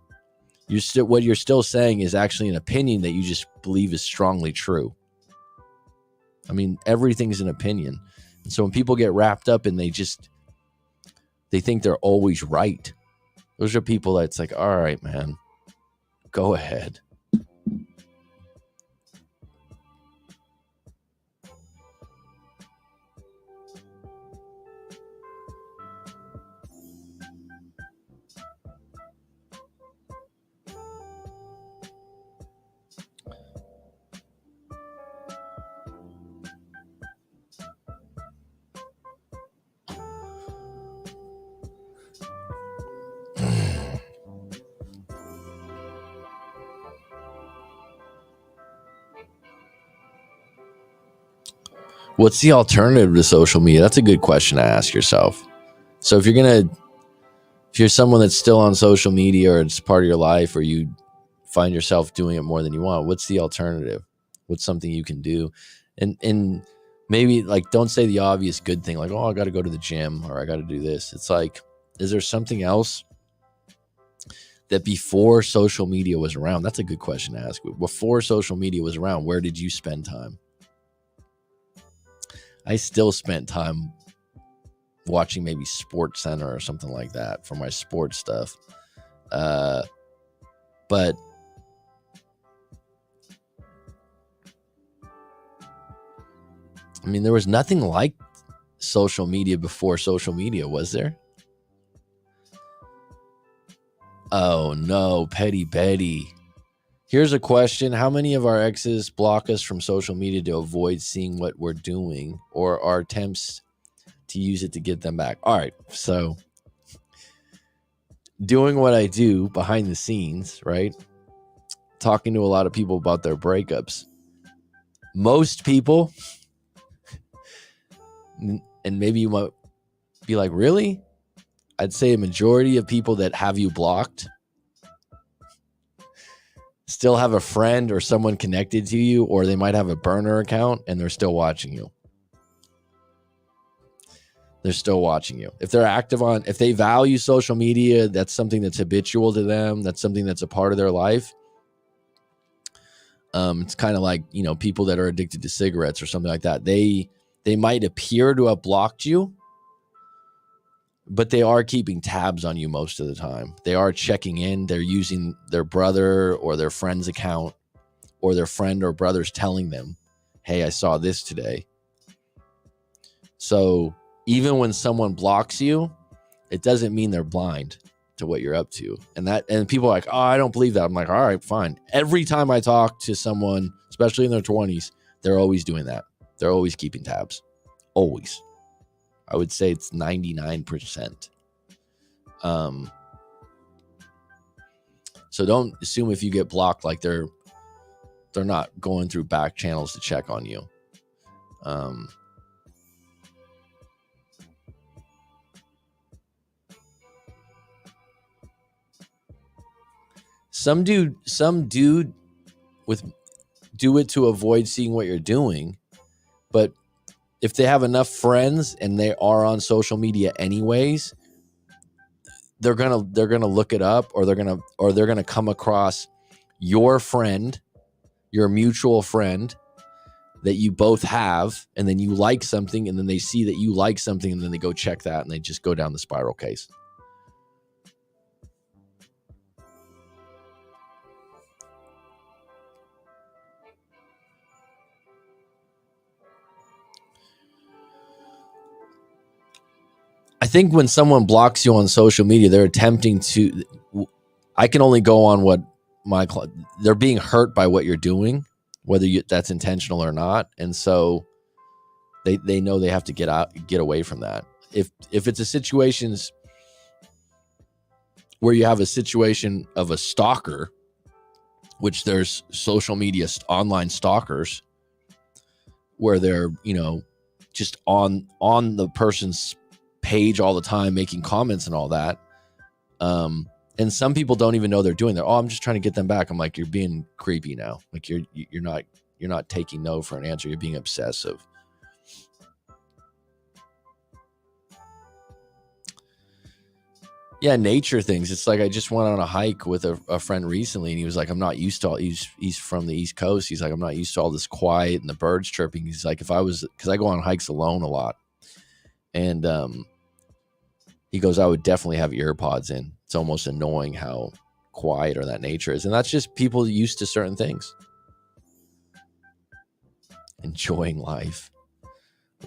What you're still saying is actually an opinion that you just believe is strongly true. I mean, everything's an opinion. And so when people get wrapped up and they think they're always right, those are people that's like, all right, man, go ahead. What's the alternative to social media? That's a good question to ask yourself. So if you're someone that's still on social media, or it's part of your life, or you find yourself doing it more than you want, what's the alternative? What's something you can do? And maybe like don't say the obvious good thing like, oh, I got to go to the gym or I got to do this. It's like, is there something else that before social media was around? That's a good question to ask. Before social media was around, where did you spend time? I still spent time watching maybe Sports Center or something like that for my sports stuff. But I mean, there was nothing like social media before social media, was there? Oh no, Petty Betty. Here's a question. How many of our exes block us from social media to avoid seeing what we're doing or our attempts to use it to get them back? All right. So doing what I do behind the scenes, right? Talking to a lot of people about their breakups. Most people, and maybe you might be like, really? I'd say a majority of people that have you blocked still have a friend or someone connected to you, or they might have a burner account and they're still watching you. They're still watching you. If they're active on, if they value social media, that's something that's habitual to them. That's something that's a part of their life. It's kind of like, you know, people that are addicted to cigarettes or something like that. They might appear to have blocked you, but they are keeping tabs on you most of the time. They are checking in. They're using their brother or their friend's account, or their friend or brother's telling them, hey, I saw this today. So even when someone blocks you, it doesn't mean they're blind to what you're up to. And people are like, oh, I don't believe that. I'm like, all right, fine. Every time I talk to someone, especially in their 20s, they're always doing that. They're always keeping tabs. Always. I would say it's 99%. So don't assume if you get blocked, like they're not going through back channels to check on you. Some dude with do it to avoid seeing what you're doing, but if they have enough friends and they are on social media anyways, they're gonna look it up, or they're gonna come across your friend, your mutual friend that you both have, and then you like something, and then they see that you like something, and then they go check that, and they just go down the spiral case. I think when someone blocks you on social media, they're attempting to, I can only go on what they're being hurt by what you're doing, whether that's intentional or not. And so they know they have to get away from that. If it's a situations where you have a situation of a stalker, which there's social media online stalkers where they're, you know, just on the person's page all the time, making comments and all that. And some people don't even know they're doing that. Oh, I'm just trying to get them back. I'm like, you're being creepy now. Like you're not taking no for an answer. You're being obsessive. Yeah, nature things. It's like I just went on a hike with a friend recently, and he was like, I'm not used to all, he's from the East Coast. He's like, I'm not used to all this quiet and the birds chirping. He's like, because I go on hikes alone a lot. And he goes, I would definitely have earpods in. It's almost annoying how quiet or that nature is. And that's just people used to certain things. Enjoying life.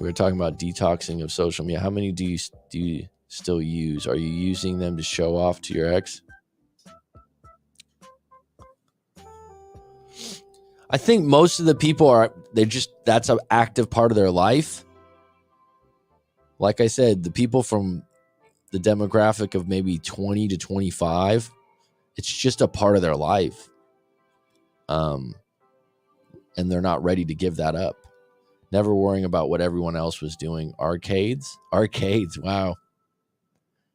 We were talking about detoxing of social media. How many do you still use? Are you using them to show off to your ex? I think most of the people that's an active part of their life. Like I said, the people from the demographic of maybe 20 to 25, it's just a part of their life. And they're not ready to give that up. Never worrying about what everyone else was doing. Arcades. Wow.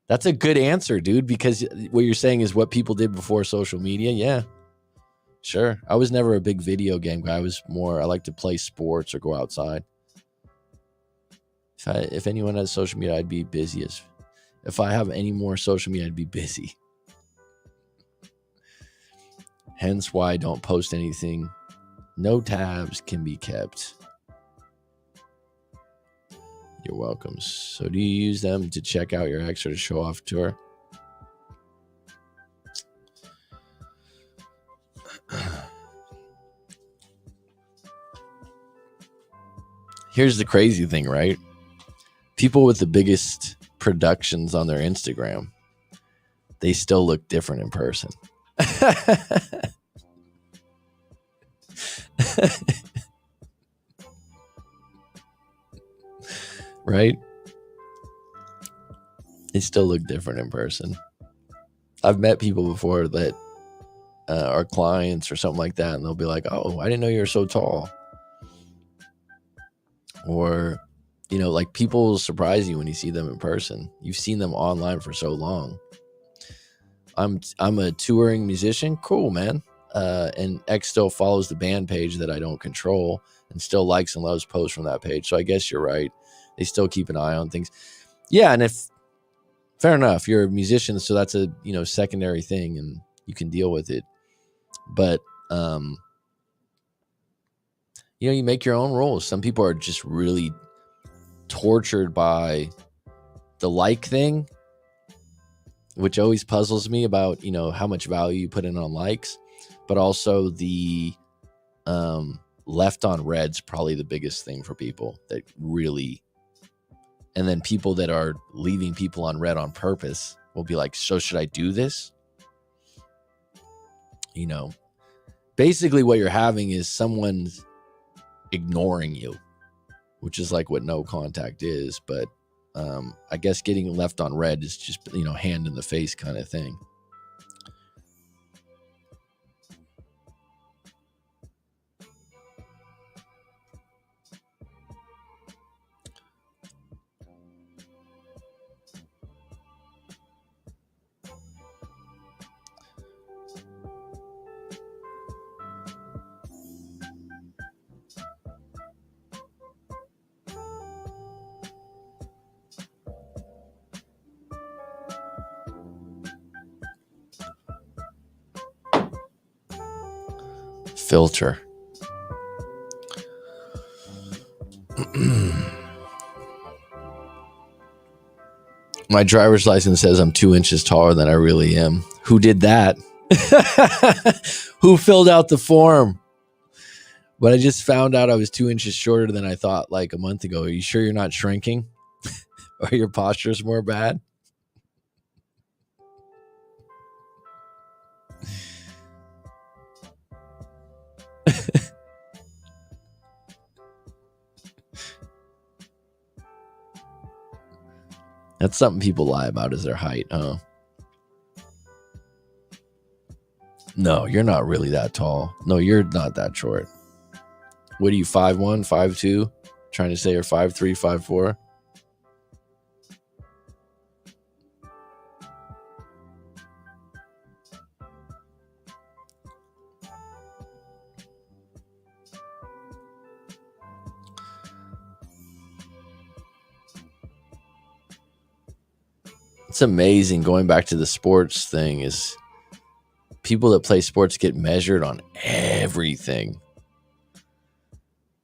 That's a good answer, dude, because what you're saying is what people did before social media. Yeah, sure. I was never a big video game guy. I like to play sports or go outside. If anyone has social media, I'd be busy as. If I have any more social media, I'd be busy. Hence why I don't post anything. No tabs can be kept. You're welcome. So do you use them to check out your ex or to show off to her? Here's the crazy thing, right? People with the biggest productions on their Instagram, they still look different in person. Right? They still look different in person. I've met people before that are clients or something like that, and they'll be like, oh, I didn't know you were so tall. Or, like people surprise you when you see them in person. You've seen them online for so long. I'm a touring musician. Cool, man. And X still follows the band page that I don't control and still likes and loves posts from that page. So I guess you're right. They still keep an eye on things. Yeah, and fair enough, you're a musician, so that's a secondary thing and you can deal with it. But you make your own rules. Some people are just really tortured by the like thing, which always puzzles me about how much value you put in on likes, but also the left on red's probably the biggest thing for people that really. And then people that are leaving people on red on purpose will be like, so should I do this? Basically what you're having is someone ignoring you, which is like what no contact is. But I guess getting left on red is just, hand in the face kind of thing. Filter. My driver's license says I'm 2 inches taller than I really am. Who did that? Who filled out the form? But I just found out I was 2 inches shorter than I thought like a month ago. Are you sure you're not shrinking? Or your posture's more bad? That's something people lie about, is their height, huh? No, you're not really that tall. No, you're not that short. What are you, 5'1", 5'2"? Trying to say you're 5'3", 5'4"? It's amazing, going back to the sports thing, is people that play sports get measured on everything.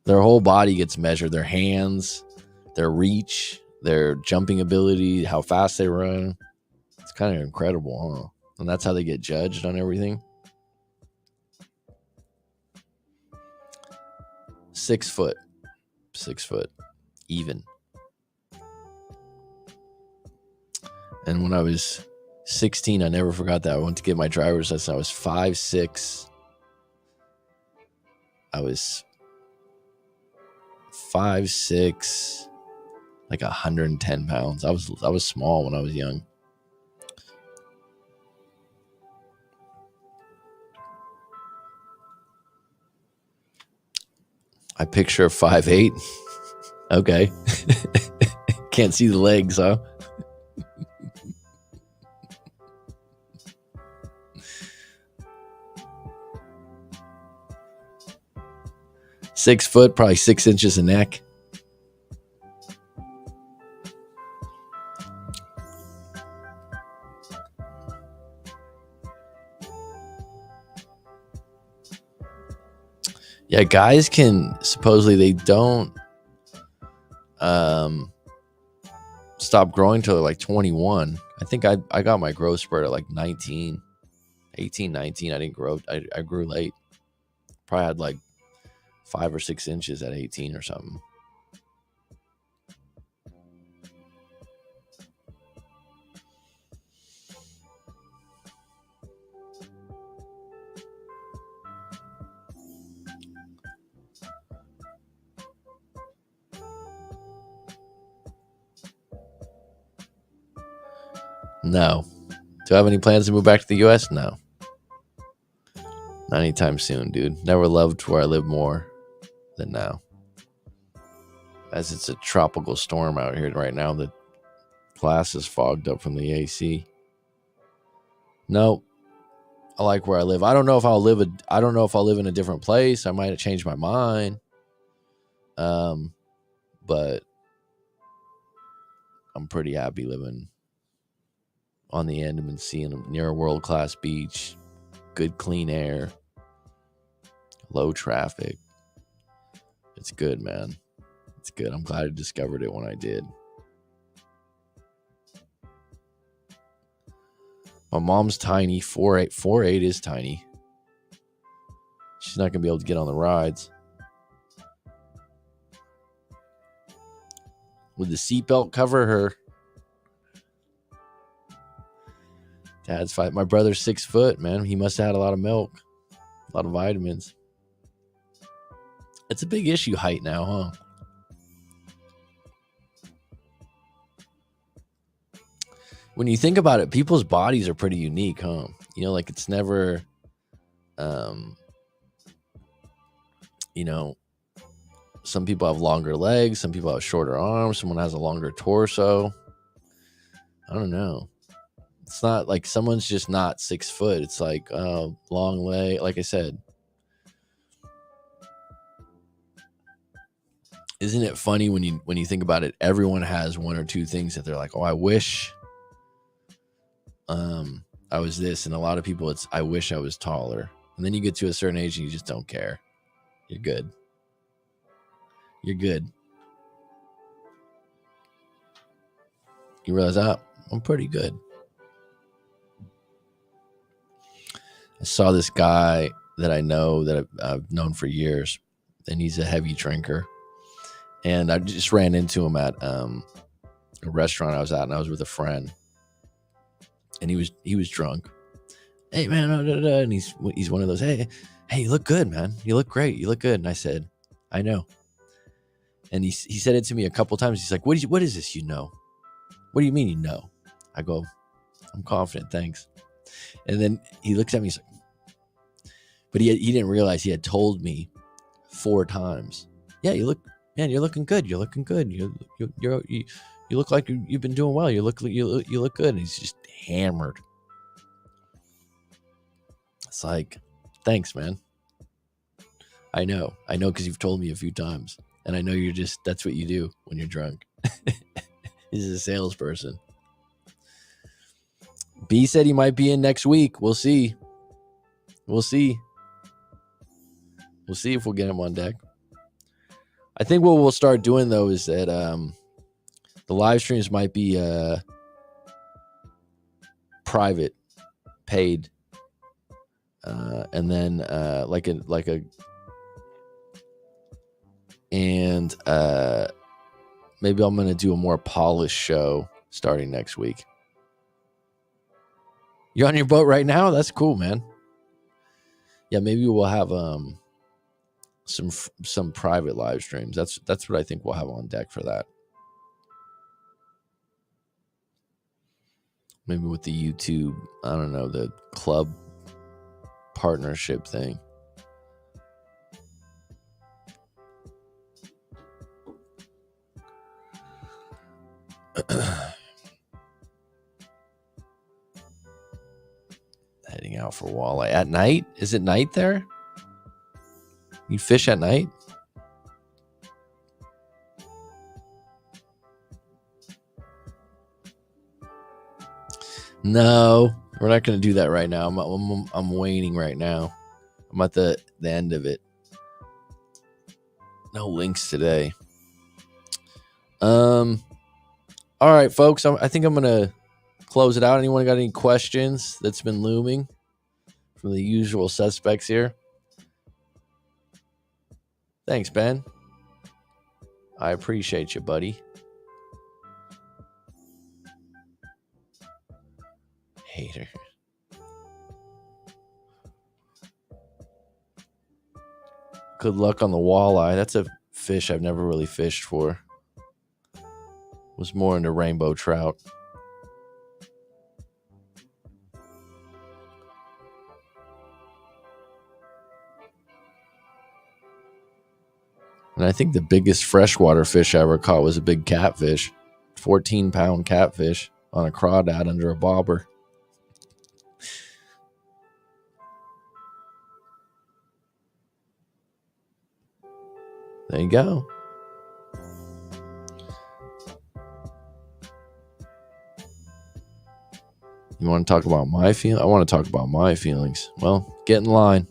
Their whole body gets measured. Their hands, their reach, their jumping ability, how fast they run. It's kind of incredible, huh? And that's how they get judged on everything. 6 foot. 6 foot. Even. And when I was 16, I never forgot that. I went to get my driver's license. I was 5'6". I was 5'6", like 110 pounds. I was small when I was young. I picture 5'8". Okay. Can't see the legs, huh? Six foot, probably 6 inches of neck. Yeah, guys can supposedly they don't stop growing till they're like 21. I think I got my growth spurt at like 19, 18, 19. I didn't grow. I grew late. Probably had like 5 or 6 inches at 18 or something. No. Do I have any plans to move back to the U.S.? No. Not anytime soon, dude. Never loved where I live more than now. As it's a tropical storm out here right now, the glass is fogged up from the AC. No, I like where I live. I don't know if I'll live in a different place. I might have changed my mind. But I'm pretty happy living on the Andaman Sea near a world-class beach, good clean air, low traffic. It's good, man. It's good. I'm glad I discovered it when I did. My mom's tiny, 4'8". 4'8" is tiny. She's not going to be able to get on the rides. Would the seatbelt cover her? Dad's 5. My brother's 6 foot, man. He must have had a lot of milk, a lot of vitamins. It's a big issue, height now, huh? When you think about it, people's bodies are pretty unique, huh? You know, like it's never, you know, some people have longer legs, some people have shorter arms, someone has a longer torso. I don't know. It's not like someone's just not 6 foot. It's like long leg. Like I said, isn't it funny when you think about it? Everyone has one or two things that they're like, oh, I wish I was this, and a lot of people it's I wish I was taller. And then you get to a certain age and you just don't care. You're good. You're good. You realize, I'm pretty good. I saw this guy that I know that I've known for years, and he's a heavy drinker. And I just ran into him at a restaurant I was at, and I was with a friend, and he was drunk. Hey man, and he's one of those. Hey, you look good, man. You look great. You look good. And I said, I know. And he said it to me a couple times. He's like, what is this? You know? What do you mean you know? I go, I'm confident. Thanks. And then he looks at me. He's like, but he didn't realize he had told me 4 times. Yeah, you're looking good. You're looking good. You look like you've been doing well. You look good. And he's just hammered. It's like, thanks, man. I know because you've told me a few times. And I know that's what you do when you're drunk. He's a salesperson. B said he might be in next week. We'll see. We'll see if we'll get him on deck. I think what we'll start doing, though, is that the live streams might be private, paid. And then maybe I'm going to do a more polished show starting next week. You're on your boat right now? That's cool, man. Yeah, maybe we'll have some private live streams. That's what I think we'll have on deck for that. Maybe with the YouTube, I don't know, the club partnership thing. Heading out for walleye at night. Is it night there? You fish at night? No, we're not going to do that right now. I'm waning right now. I'm at the end of it. No links today. All right, folks. I think I'm gonna close it out. Anyone got any questions that's been looming from the usual suspects here? Thanks, Ben. I appreciate you, buddy. Hater. Good luck on the walleye. That's a fish I've never really fished for. Was more into rainbow trout. And I think the biggest freshwater fish I ever caught was a big catfish. 14-pound catfish on a crawdad under a bobber. There you go. You want to talk about my feelings? I want to talk about my feelings. Well, get in line.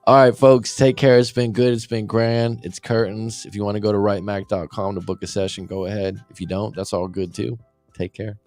All right, folks, take care. It's been good. It's been grand. It's curtains. If you want to go to writemac.com to book a session, go ahead. If you don't, that's all good too. Take care.